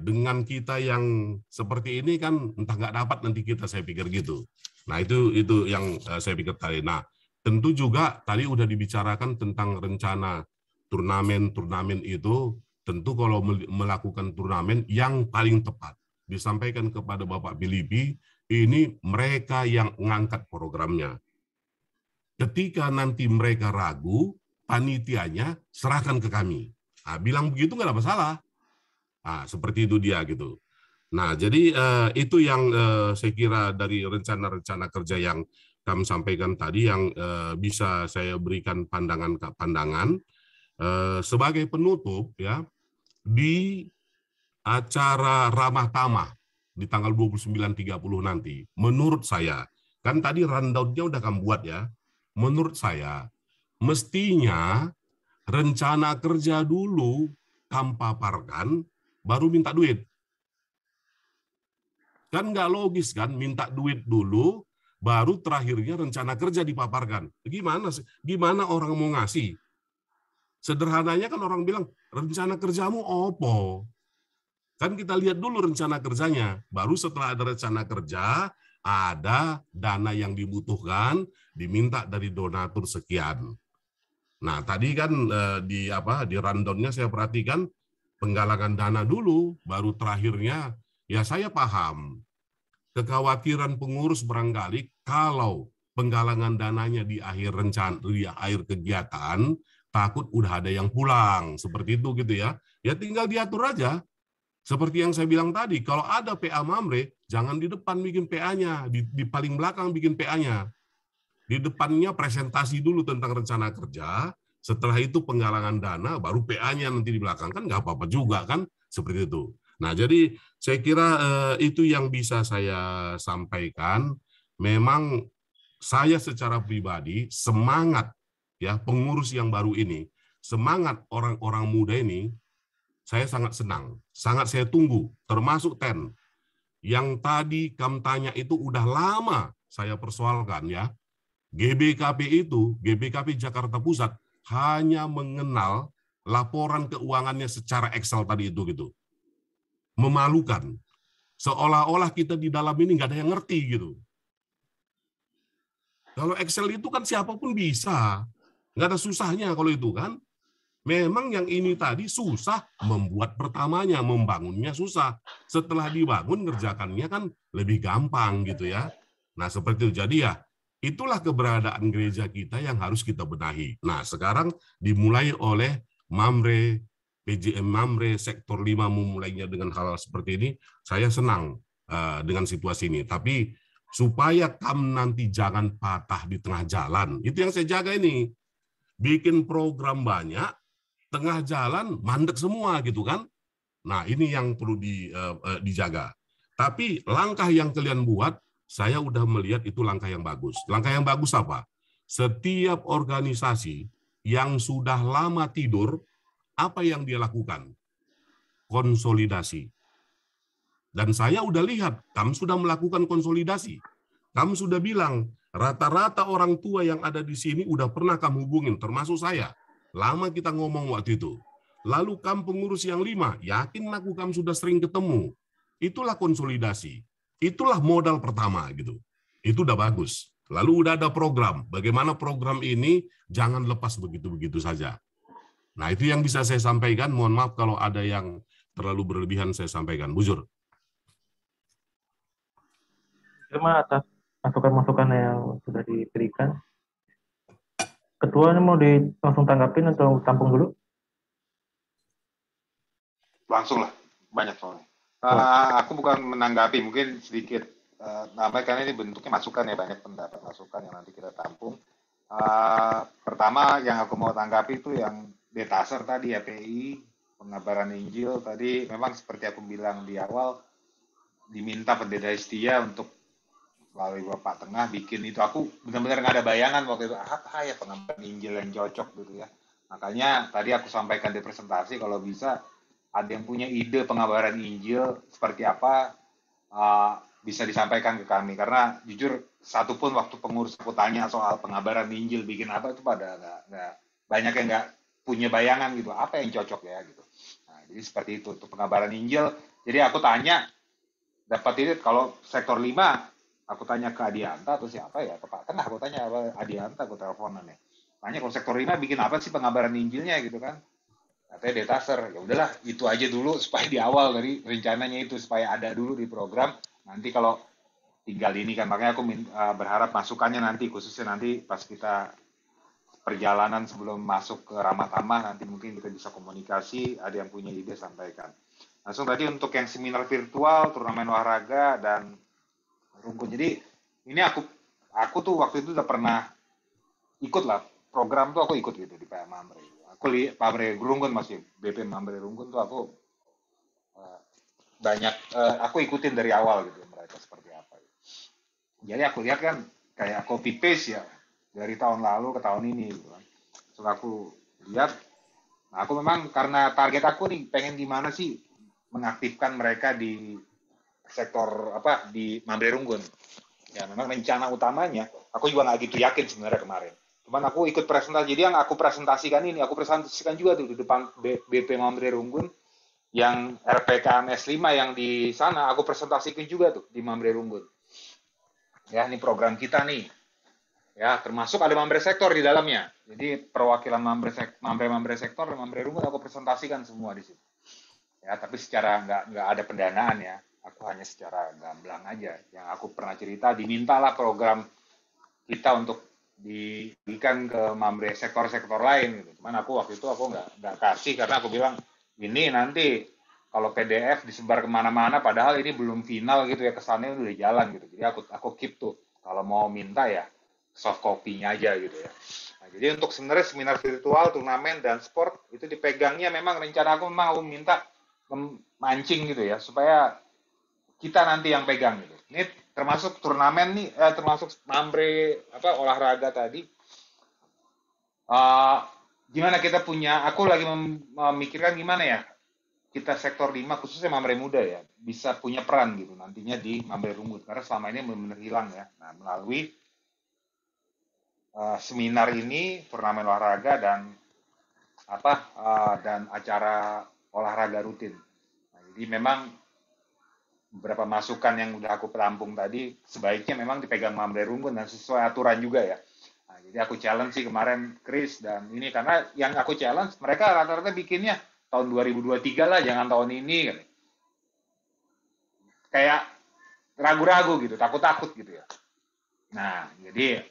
dengan kita yang seperti ini kan entah nggak dapat nanti kita, saya pikir gitu. Nah, itu yang saya pikir tadi. Nah, tentu juga tadi udah dibicarakan tentang rencana turnamen itu, tentu kalau melakukan turnamen yang paling tepat disampaikan kepada Bapak Bilipi, ini mereka yang ngangkat programnya. Ketika nanti mereka ragu, panitianya serahkan ke kami. Nah, bilang begitu nggak ada masalah. Nah, seperti itu dia gitu. Nah, jadi itu yang saya kira dari rencana-rencana kerja yang kami sampaikan tadi yang bisa saya berikan pandangan. Sebagai penutup ya, di acara Ramah Tamah di tanggal 29-30 nanti, menurut saya, kan tadi rundown-nya udah kamu buat ya, menurut saya mestinya rencana kerja dulu kamu paparkan, baru minta duit. Kan nggak logis kan, minta duit dulu, baru terakhirnya rencana kerja dipaparkan. Gimana orang mau ngasih? Sederhananya kan orang bilang, rencana kerjamu opo? Kan kita lihat dulu rencana kerjanya. Baru setelah ada rencana kerja, ada dana yang dibutuhkan, diminta dari donatur sekian. Nah, tadi kan di rundown-nya saya perhatikan, penggalangan dana dulu, baru terakhirnya, ya saya paham. Kekhawatiran pengurus barangkali kalau penggalangan dananya di akhir rencana, di akhir kegiatan, takut udah ada yang pulang, seperti itu gitu ya. Ya tinggal diatur aja. Seperti yang saya bilang tadi, kalau ada PA Mamre, jangan di depan bikin PA-nya, di paling belakang bikin PA-nya. Di depannya presentasi dulu tentang rencana kerja, setelah itu penggalangan dana, baru PA-nya nanti di belakang. Kan nggak apa-apa juga kan, seperti itu. Nah, jadi saya kira itu yang bisa saya sampaikan. Memang saya secara pribadi semangat ya pengurus yang baru ini, semangat orang-orang muda ini, saya sangat senang, sangat saya tunggu, termasuk TEN. Yang tadi kamu tanya itu udah lama saya persoalkan ya. GBKP Jakarta Pusat hanya mengenal laporan keuangannya secara Excel tadi itu gitu. Memalukan. Seolah-olah kita di dalam ini nggak ada yang ngerti gitu. Kalau Excel itu kan siapapun bisa. Nggak ada susahnya kalau itu kan. Memang yang ini tadi susah membuat pertamanya, membangunnya susah. Setelah dibangun, ngerjakannya kan lebih gampang gitu ya. Nah seperti itu. Jadi ya, itulah keberadaan gereja kita yang harus kita benahi. Nah sekarang dimulai oleh Mamre, PJM Mamre, sektor 5 memulainya dengan hal seperti ini. Saya senang dengan situasi ini. Tapi supaya kamu nanti jangan patah di tengah jalan. Itu yang saya jaga ini. Bikin program banyak, tengah jalan mandek semua gitu kan. Nah, ini yang perlu dijaga. Tapi langkah yang kalian buat, saya udah melihat itu langkah yang bagus. Langkah yang bagus apa? Setiap organisasi yang sudah lama tidur, apa yang dia lakukan? Konsolidasi. Dan saya udah lihat, kamu sudah melakukan konsolidasi. Kamu sudah bilang, rata-rata orang tua yang ada di sini udah pernah kamu hubungin, termasuk saya. Lama kita ngomong waktu itu. Lalu kamu pengurus yang 5, yakin aku kamu sudah sering ketemu. Itulah konsolidasi. Itulah modal pertama gitu. Itu udah bagus. Lalu udah ada program. Bagaimana program ini jangan lepas begitu-begitu saja. Nah, itu yang bisa saya sampaikan. Mohon maaf kalau ada yang terlalu berlebihan saya sampaikan. Bujur. Terima atas masukan-masukan yang sudah diberikan. Ketua ini mau langsung tanggapin atau tampung dulu? Langsung lah, banyak soalnya. Aku bukan menanggapi, mungkin sedikit namanya karena ini bentuknya masukan ya, banyak pendapat masukan yang nanti kita tampung. Pertama yang aku mau tanggapi itu yang Detaser tadi ya, PI, pengabaran Injil tadi, memang seperti aku bilang di awal, diminta pendeta setia untuk melalui Bapak Tengah bikin itu. Aku benar-benar nggak ada bayangan waktu itu, apa ya pengabaran Injil yang cocok gitu ya. Makanya tadi aku sampaikan di presentasi, kalau bisa ada yang punya ide pengabaran Injil seperti apa, bisa disampaikan ke kami. Karena jujur, satupun waktu pengurus aku tanya soal pengabaran Injil bikin apa, itu pada nggak banyak yang nggak punya bayangan gitu, apa yang cocok ya gitu. Nah, jadi seperti itu untuk pengabaran Injil. Jadi aku tanya, dapat ini kalau sektor 5, aku tanya ke Adianta atau siapa ya, ke Pak Tengah, aku tanya apa Adianta, aku teleponan ya. Tanya kalau sektor 5 bikin apa sih pengabaran Injilnya gitu kan. Katanya Detaser, ya udahlah itu aja dulu supaya di awal dari rencananya itu, supaya ada dulu di program. Nanti kalau tinggal ini kan, makanya aku berharap masukannya nanti, khususnya nanti pas kita perjalanan sebelum masuk ke Ramah Tamah, nanti mungkin kita bisa komunikasi, ada yang punya ide sampaikan. Langsung tadi untuk yang seminar virtual, turnamen olahraga dan rungkun. Jadi ini aku tuh waktu itu udah pernah ikut lah program tuh, aku ikut gitu di PM Mamre. Aku lihat Mamre Rungkun, masih BP Mamre Rungkun tuh aku banyak aku ikutin dari awal gitu mereka seperti apa. Jadi aku lihat kan kayak copy paste ya dari tahun lalu ke tahun ini gitu kan. So aku lihat, nah aku memang karena target aku nih pengen gimana sih mengaktifkan mereka di sektor apa di Mamre Rungkun. Ya memang rencana utamanya aku juga nggak gitu yakin sebenarnya kemarin. Cuman aku ikut presentasi, jadi yang aku presentasikan ini, aku presentasikan juga tuh di depan BP Mamre Rungkun, yang RPKMS 5 yang di sana, aku presentasikan juga tuh di Mamre Rungkun. Ya, ini program kita nih. Ya, termasuk ada Mamre Sektor di dalamnya. Jadi perwakilan Mamre Sektor dan Mamre Rungkun aku presentasikan semua di situ. Ya, tapi secara nggak ada pendanaan ya. Aku hanya secara gamblang aja. Yang aku pernah cerita, dimintalah program kita untuk diberikan ke Mamre sektor-sektor lain gitu. Cuman aku waktu itu aku nggak kasih karena aku bilang ini nanti kalau PDF disebar kemana-mana padahal ini belum final gitu ya, kesannya udah jalan gitu. Jadi aku keep tuh kalau mau minta ya soft copy-nya aja gitu ya. Nah, jadi untuk sebenarnya seminar virtual, turnamen dan sport itu dipegangnya memang rencana aku memang aku minta mancing gitu ya supaya kita nanti yang pegang gitu. Ini termasuk turnamen nih, termasuk Mamre apa olahraga tadi. Gimana kita punya, aku lagi memikirkan gimana ya kita sektor 5 khususnya Mamre Muda ya bisa punya peran gitu nantinya di Mamre Rungkun karena selama ini benar-benar hilang ya. Nah melalui seminar ini, turnamen olahraga dan dan acara olahraga rutin. Nah, jadi memang beberapa masukan yang udah aku tampung tadi sebaiknya memang dipegang Mamre Rungkun dan sesuai aturan juga ya. Nah, jadi aku challenge sih kemarin Chris dan ini karena yang aku challenge mereka rata-rata bikinnya tahun 2023 lah, jangan tahun ini kan. Kayak ragu-ragu gitu, takut-takut gitu ya. Nah, jadi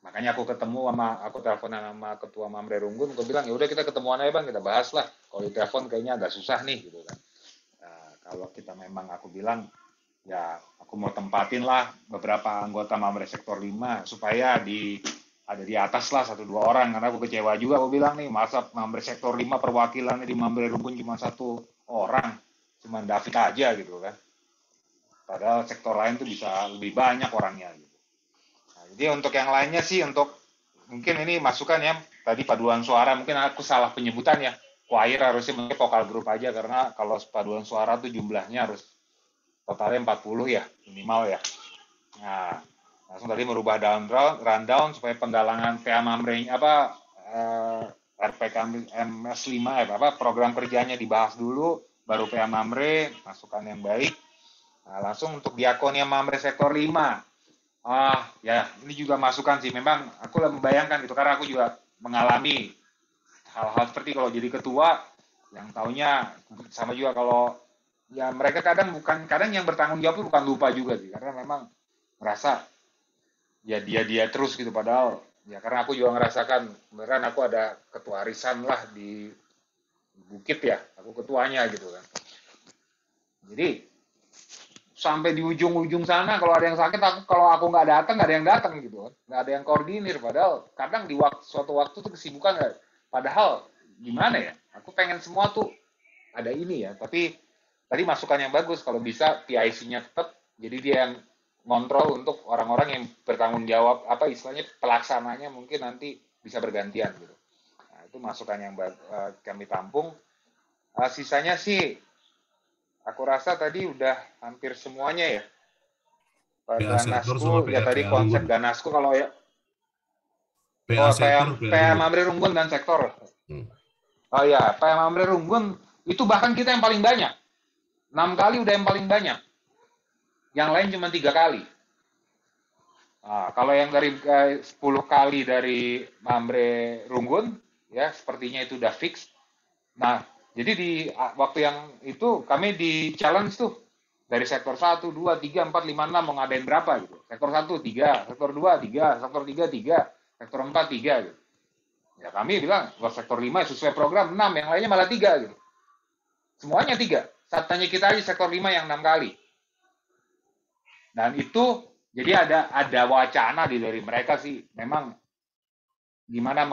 makanya aku telepon sama ketua Mamre Rungkun, aku bilang ya udah kita ketemuan aja Bang, kita bahas lah. Kalau di telepon kayaknya agak susah nih gitu kan. Kalau kita memang aku bilang ya aku mau tempatin lah beberapa anggota Mamre sektor 5 supaya di ada di atas lah 1-2 orang, karena aku kecewa juga, aku bilang nih, masa Mamre sektor 5 perwakilannya di Mamre Rumbun cuma 1 orang, cuma David aja gitu kan. Padahal sektor lain tuh bisa lebih banyak orangnya gitu. Nah, jadi untuk yang lainnya sih, untuk mungkin ini masukan ya, tadi paduan suara, mungkin aku salah penyebutan ya, choir harusnya mungkin vokal grup aja, karena kalau paduan suara tuh jumlahnya harus totalnya 40 ya, minimal ya. Nah, langsung tadi merubah rundown supaya penggalangan PA Mamre RPKMS 5 program kerjanya dibahas dulu, baru PA Mamre, masukan yang baik. Nah, langsung untuk diakonia Mamre sektor 5. Ya, ini juga masukan sih. Memang aku membayangkan gitu, karena aku juga mengalami hal-hal seperti kalau jadi ketua, yang taunya sama juga kalau ya mereka kadang yang bertanggung jawab itu bukan lupa juga sih, karena memang merasa ya dia terus gitu, padahal ya karena aku juga ngerasakan beneran aku ada ketua arisan lah di Bukit ya, aku ketuanya gitu kan. Jadi sampai di ujung-ujung sana kalau ada yang sakit, kalau aku nggak datang nggak ada yang datang gitu kan, nggak ada yang koordinir, padahal kadang di suatu waktu tuh kesibukan nggak, padahal gimana ya, aku pengen semua tuh ada ini ya, tapi tadi masukan yang bagus, kalau bisa PIC-nya tetap, jadi dia yang ngontrol untuk orang-orang yang bertanggung jawab, istilahnya pelaksananya mungkin nanti bisa bergantian gitu. Nah, itu masukan yang kami tampung. Sisanya sih, aku rasa tadi udah hampir semuanya ya. Ganasku, ya tadi konsep Ganasku kalau ya. PA Mamre Runggun dan sektor. Oh ya, PA Mamre Runggun itu bahkan kita yang paling banyak. 6 kali udah yang paling banyak. Yang lain cuma 3 kali. Nah, kalau yang dari 10 kali dari Mamre Runggun, ya sepertinya itu udah fix. Nah, jadi di waktu yang itu kami di challenge tuh dari sektor 1, 2, 3, 4, 5, 6 mau ngadain berapa gitu. Sektor 1 3, sektor 2 3, sektor 3 3, sektor 4 3 gitu. Ya kami bilang kalau sektor 5 sesuai program 6, yang lainnya malah 3 gitu. Semuanya 3. Saat tanya kita aja sektor 5 yang 6 kali. Dan itu jadi ada wacana dari mereka sih, memang gimana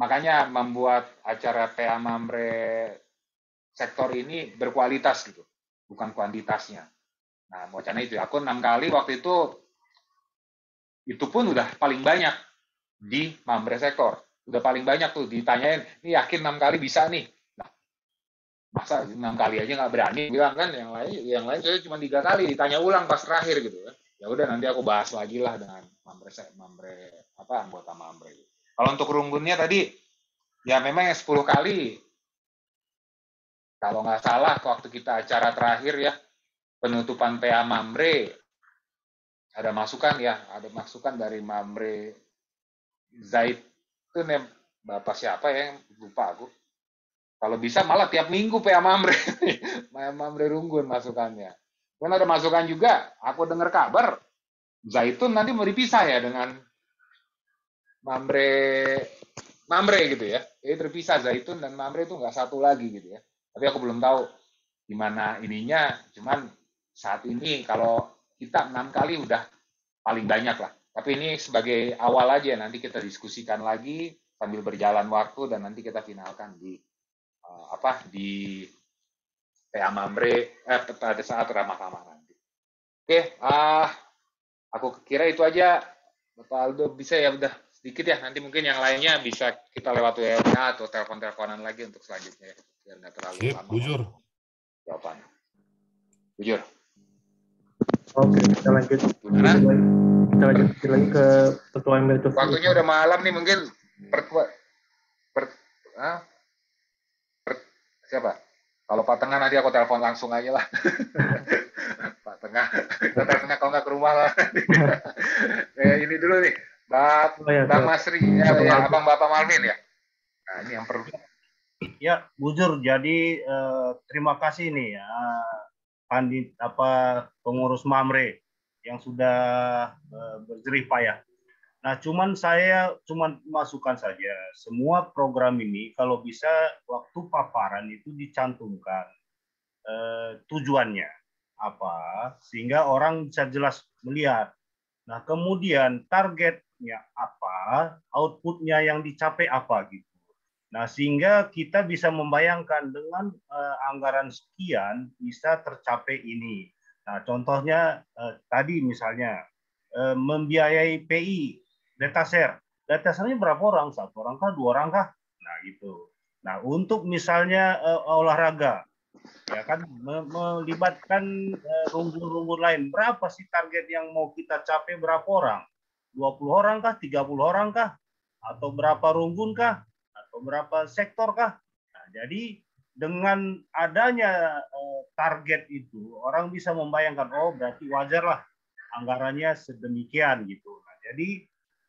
makanya membuat acara PA Mamre sektor ini berkualitas gitu, bukan kuantitasnya. Nah, wacana itu, aku 6 kali waktu itu pun udah paling banyak di Mamre sektor, udah paling banyak tuh ditanyain, ini yakin 6 kali bisa nih. Masa 6 kali aja nggak berani bilang kan, yang lain saya cuma 3 kali ditanya ulang pas terakhir gitu kan. Ya udah nanti aku bahas lagi lah dengan anggota Mamre. Kalau untuk Runggunnya tadi ya memang 10 kali, kalau nggak salah waktu kita acara terakhir ya penutupan PA Mamre ada masukan dari Mamre Zaitun, Bapak siapa ya, yang lupa aku. Kalau bisa malah tiap minggu PA Mamre, Mamre Runggun masukannya. Kan ada masukan juga, aku dengar kabar Zaitun nanti mau dipisah ya dengan Mamre gitu ya. Jadi terpisah Zaitun dan Mamre itu nggak satu lagi gitu ya. Tapi aku belum tahu gimana ininya. Cuman saat ini kalau kita 6 kali udah paling banyak lah. Tapi ini sebagai awal aja, nanti kita diskusikan lagi sambil berjalan waktu dan nanti kita finalkan di PA Mamre pada saat ramah-ramah nanti. Oke, aku kira itu aja, Bapak Aldo. Bisa ya udah sedikit ya, nanti mungkin yang lainnya bisa kita lewat WA atau telepon-teleponan lagi untuk selanjutnya ya, biar nggak terlalu lama. Bujur. Jawabannya. Bujur. Oke, kita lanjut. Kita lanjut lagi ke ketua ML. Waktunya udah malam nih, mungkin siapa? Kalau Pak Tengah nanti aku telepon langsung aja lah. Pak Tengah, kita teleponnya kalau nggak ke rumah lah. Ini dulu nih, Bang Masri, Abang Bapak Malvin ya. Nah, ini yang perlu. Ya, Bujur. Jadi terima kasih nih ya pengurus Mamre yang sudah berjerih payah. Nah, saya masukkan saja, semua program ini kalau bisa waktu paparan itu dicantumkan tujuannya apa, sehingga orang bisa jelas melihat. Nah, kemudian target targetnya apa, outputnya yang dicapai apa gitu. Nah, sehingga kita bisa membayangkan dengan anggaran sekian bisa tercapai ini. Nah, contohnya tadi misalnya membiayai PI, data share. Data share-nya berapa orang? 1 orang kah? 2 orang kah? Nah, gitu. Nah, untuk misalnya olahraga, ya kan melibatkan rumpun-rumpun lain. Berapa sih target yang mau kita capai, berapa orang? 20 orang kah? 30 orang kah? Atau berapa rumpun kah? Atau berapa sektor kah? Nah, jadi dengan adanya target itu, orang bisa membayangkan, oh berarti wajar lah anggarannya sedemikian gitu. Nah, jadi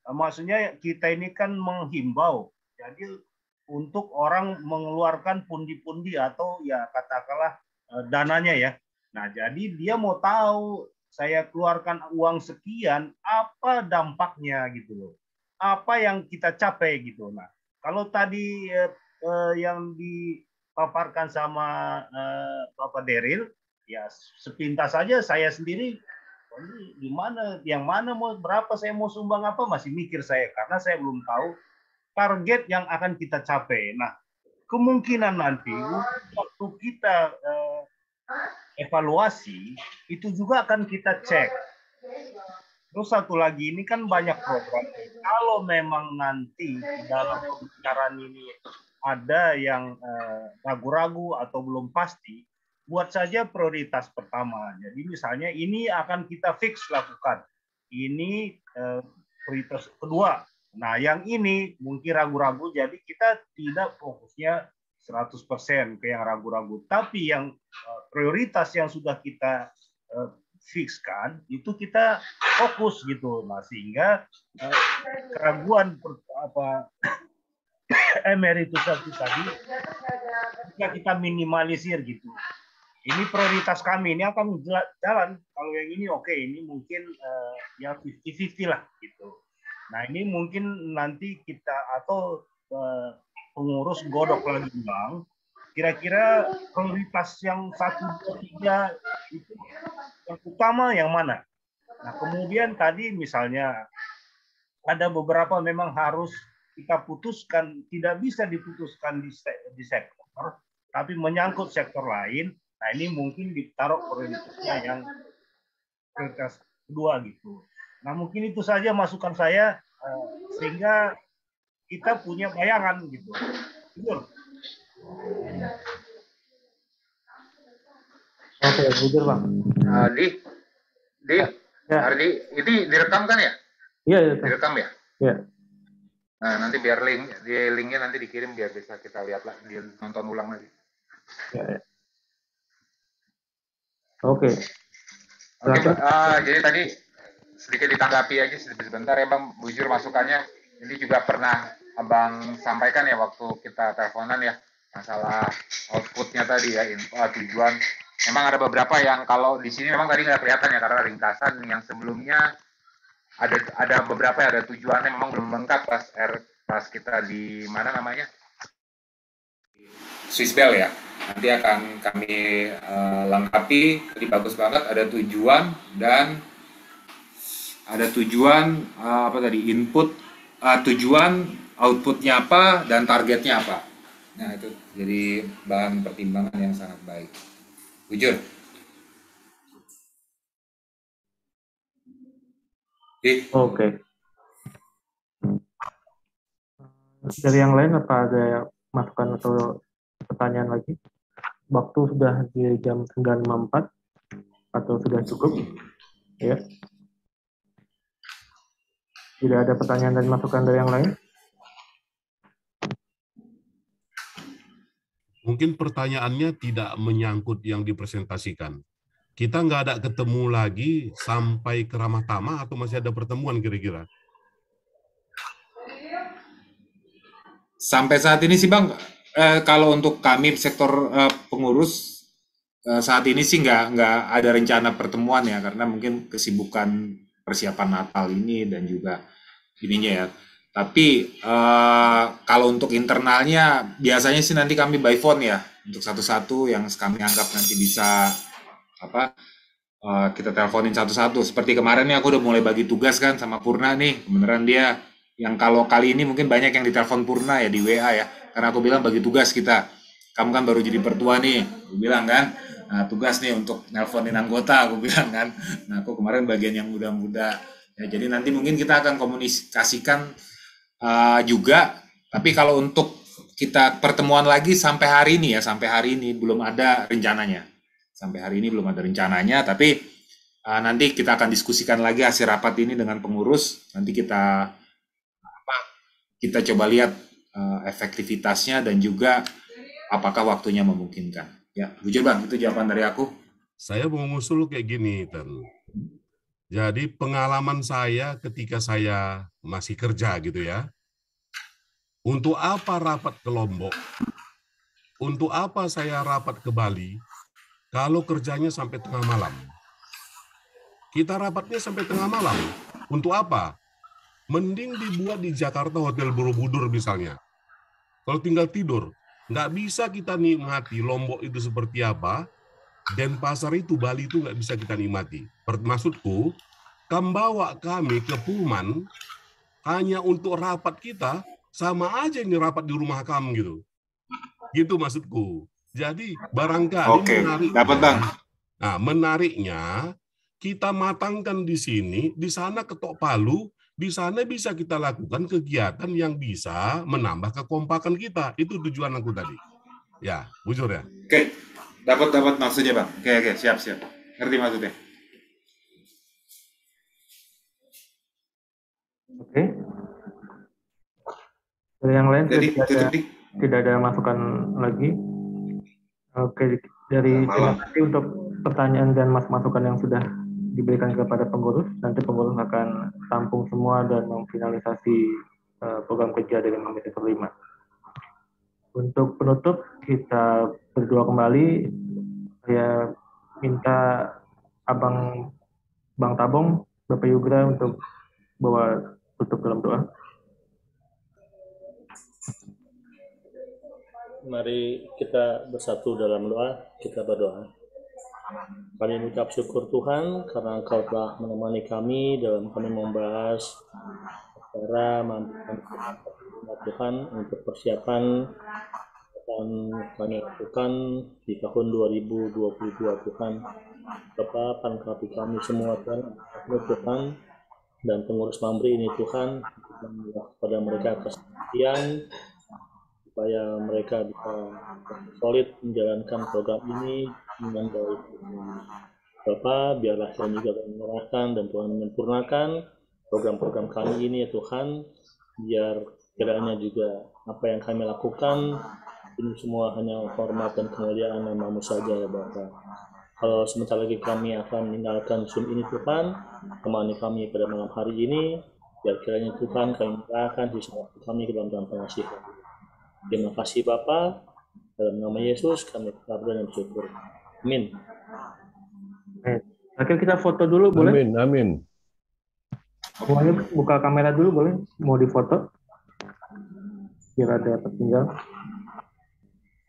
maksudnya kita ini kan menghimbau, jadi untuk orang mengeluarkan pundi-pundi atau ya katakanlah dananya ya. Nah, jadi dia mau tahu saya keluarkan uang sekian, apa dampaknya gitu loh. Apa yang kita capai gitu. Nah, kalau tadi yang dipaparkan sama Bapak Daryl, ya sepintas saja saya sendiri, ini gimana, yang mana mau berapa saya mau sumbang apa, masih mikir saya karena saya belum tahu target yang akan kita capai. Nah, kemungkinan nanti waktu kita evaluasi itu juga akan kita cek. Terus satu lagi, ini kan banyak program. Kalau memang nanti dalam pembicaraan ini ada yang ragu-ragu atau belum pasti, buat saja prioritas pertama. Jadi misalnya ini akan kita fix lakukan. Ini prioritas kedua. Nah, yang ini mungkin ragu-ragu, jadi kita tidak fokusnya 100% ke yang ragu-ragu. Tapi yang prioritas yang sudah kita fixkan, itu kita fokus gitu. Nah, sehingga keraguan emeritusasi tadi kita minimalisir gitu. Ini prioritas kami, ini akan jalan. Kalau yang ini oke, ini mungkin ya 50-50 lah gitu. Nah, ini mungkin nanti kita atau pengurus godok lagi Bang, kira-kira prioritas yang 1, 2, 3 itu yang utama yang mana? Nah, kemudian tadi misalnya ada beberapa memang harus kita putuskan, tidak bisa diputuskan di sektor, tapi menyangkut sektor lain. Nah, ini mungkin ditaruh prioritasnya yang prioritas kedua gitu. Nah, mungkin itu saja masukan saya sehingga kita punya bayangan gitu. Betul. Oke, jujur Bang. Ardi, ini direkam kan ya? Iya, direkam ya? Iya. Nah, nanti biar linknya nanti dikirim biar bisa kita lihat lah, dia nonton ulang lagi. Ya. Oke. Oke, jadi tadi sedikit ditanggapi aja sebentar ya Bang, bujur masukannya. Ini juga pernah Abang sampaikan ya waktu kita teleponan ya, masalah outputnya tadi ya, tujuan. Memang ada beberapa yang kalau di sini memang tadi nggak kelihatan ya karena ringkasan yang sebelumnya ada beberapa yang ada tujuannya memang belum lengkap pas kita di mana namanya Swissbell ya. Nanti akan kami lengkapi. Tadi bagus banget ada tujuan dan ada tujuan apa tadi input tujuan outputnya apa dan targetnya apa. Nah itu jadi bahan pertimbangan yang sangat baik. Bujur. Oke. Dari yang lain apa ada masukan atau pertanyaan lagi? Waktu sudah di jam 9.54 atau sudah cukup? Ya. Tidak ada pertanyaan dan masukan dari yang lain? Mungkin pertanyaannya tidak menyangkut yang dipresentasikan. Kita nggak ada ketemu lagi sampai ke Ramah Tamah atau masih ada pertemuan kira-kira? Sampai saat ini sih Bang, kalau untuk kami sektor pengurus saat ini sih nggak ada rencana pertemuan ya karena mungkin kesibukan persiapan Natal ini dan juga ininya ya. Tapi kalau untuk internalnya biasanya sih nanti kami by phone ya untuk satu-satu yang kami anggap nanti bisa kita teleponin satu-satu. Seperti kemarin nih aku udah mulai bagi tugas kan sama Purna nih. Beneran dia yang kalau kali ini mungkin banyak yang ditelepon Purna ya di WA ya. Karena aku bilang bagi tugas kita. Kamu kan baru jadi pertua nih, aku bilang kan. Nah, tugas nih untuk nelponin anggota, aku bilang kan. Nah, aku kemarin bagian yang muda-muda. Ya, jadi nanti mungkin kita akan komunikasikan juga. Tapi kalau untuk kita pertemuan lagi sampai hari ini belum ada rencananya. Sampai hari ini belum ada rencananya, tapi nanti kita akan diskusikan lagi hasil rapat ini dengan pengurus. Nanti kita coba lihat efektivitasnya dan juga apakah waktunya memungkinkan. Ya, jujur Bang, itu jawaban dari aku. Saya mau ngusul kayak gini, Tan. Jadi pengalaman saya ketika saya masih kerja gitu ya. Untuk apa rapat ke Lombok? Untuk apa saya rapat ke Bali? Kalau kerjanya sampai tengah malam. Kita rapatnya sampai tengah malam. Untuk apa? Mending dibuat di Jakarta Hotel Borobudur misalnya. Kalau tinggal tidur. Nggak bisa kita nikmati Lombok itu seperti apa. Denpasar itu, Bali itu nggak bisa kita nikmati. Maksudku, kamu bawa kami ke Pullman hanya untuk rapat kita, sama aja ini rapat di rumah kamu gitu. Gitu maksudku. Jadi barangkali dapat Bang. Nah, menariknya kita matangkan di sini, di sana ketok palu, di sana bisa kita lakukan kegiatan yang bisa menambah kekompakan kita. Itu tujuan aku tadi. Ya, bujur ya. Oke, dapat maksudnya Bang. Oke, siap. Ngerti maksudnya. Oke. Dari yang lain Jadi, tidak ada masukan lagi. Oke, terima kasih untuk pertanyaan dan masukan yang sudah diberikan kepada pengurus. Nanti pengurus akan tampung semua dan memfinalisasi program kerja dari Mamre Sektor 5. Untuk penutup, kita berdoa kembali. Saya minta Bang Tabong, Bapak Yugra untuk bawa tutup dalam doa. Mari kita bersatu dalam doa, kita berdoa. Kami mengucap syukur Tuhan karena Engkau telah menemani kami dalam kami membahas cara Tuhan untuk persiapan yang kami lakukan di tahun 2022 Tuhan. Bapa, pangkati kami semua Tuhan dan pengurus Mamre ini Tuhan, kepada mereka kesehatan supaya mereka bisa solid menjalankan program ini dengan baik. Bapak, biarlah kami juga menyerahkan dan Tuhan menyempurnakan program-program kami ini ya Tuhan, biar kiranya juga apa yang kami lakukan ini semua hanya hormat dan kemuliaan nama-Mu saja ya Bapak. Kalau sebentar lagi kami akan meninggalkan Zoom ini Tuhan, temani kami pada malam hari ini, biar kiranya Tuhan kami menyerahkan sisa waktu kami ke dalam pengasihan. Terima kasih Bapa, dalam nama Yesus kami berdoa dan bersyukur. Amin. Akhir kita foto dulu boleh? Amin. Semuanya buka kamera dulu boleh? Mau difoto? Biar ada tertinggal.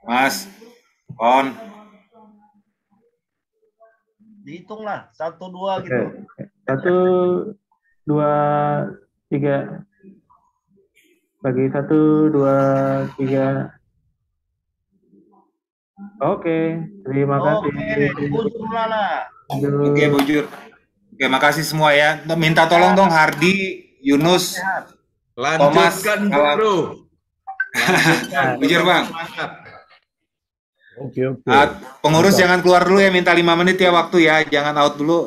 Mas, on. Dihitunglah 1, 2 gitu. 1, 2, 3. Bagi 1, 2, 3. Oke, terima kasih. Oke, bujur. Oke, makasih semua ya. Minta tolong dong Hardi, Yunus, Thomas. Lanjutkan, Bujur Bang. Oke. Pengurus jangan keluar dulu ya, minta 5 menit ya waktu ya, jangan out dulu.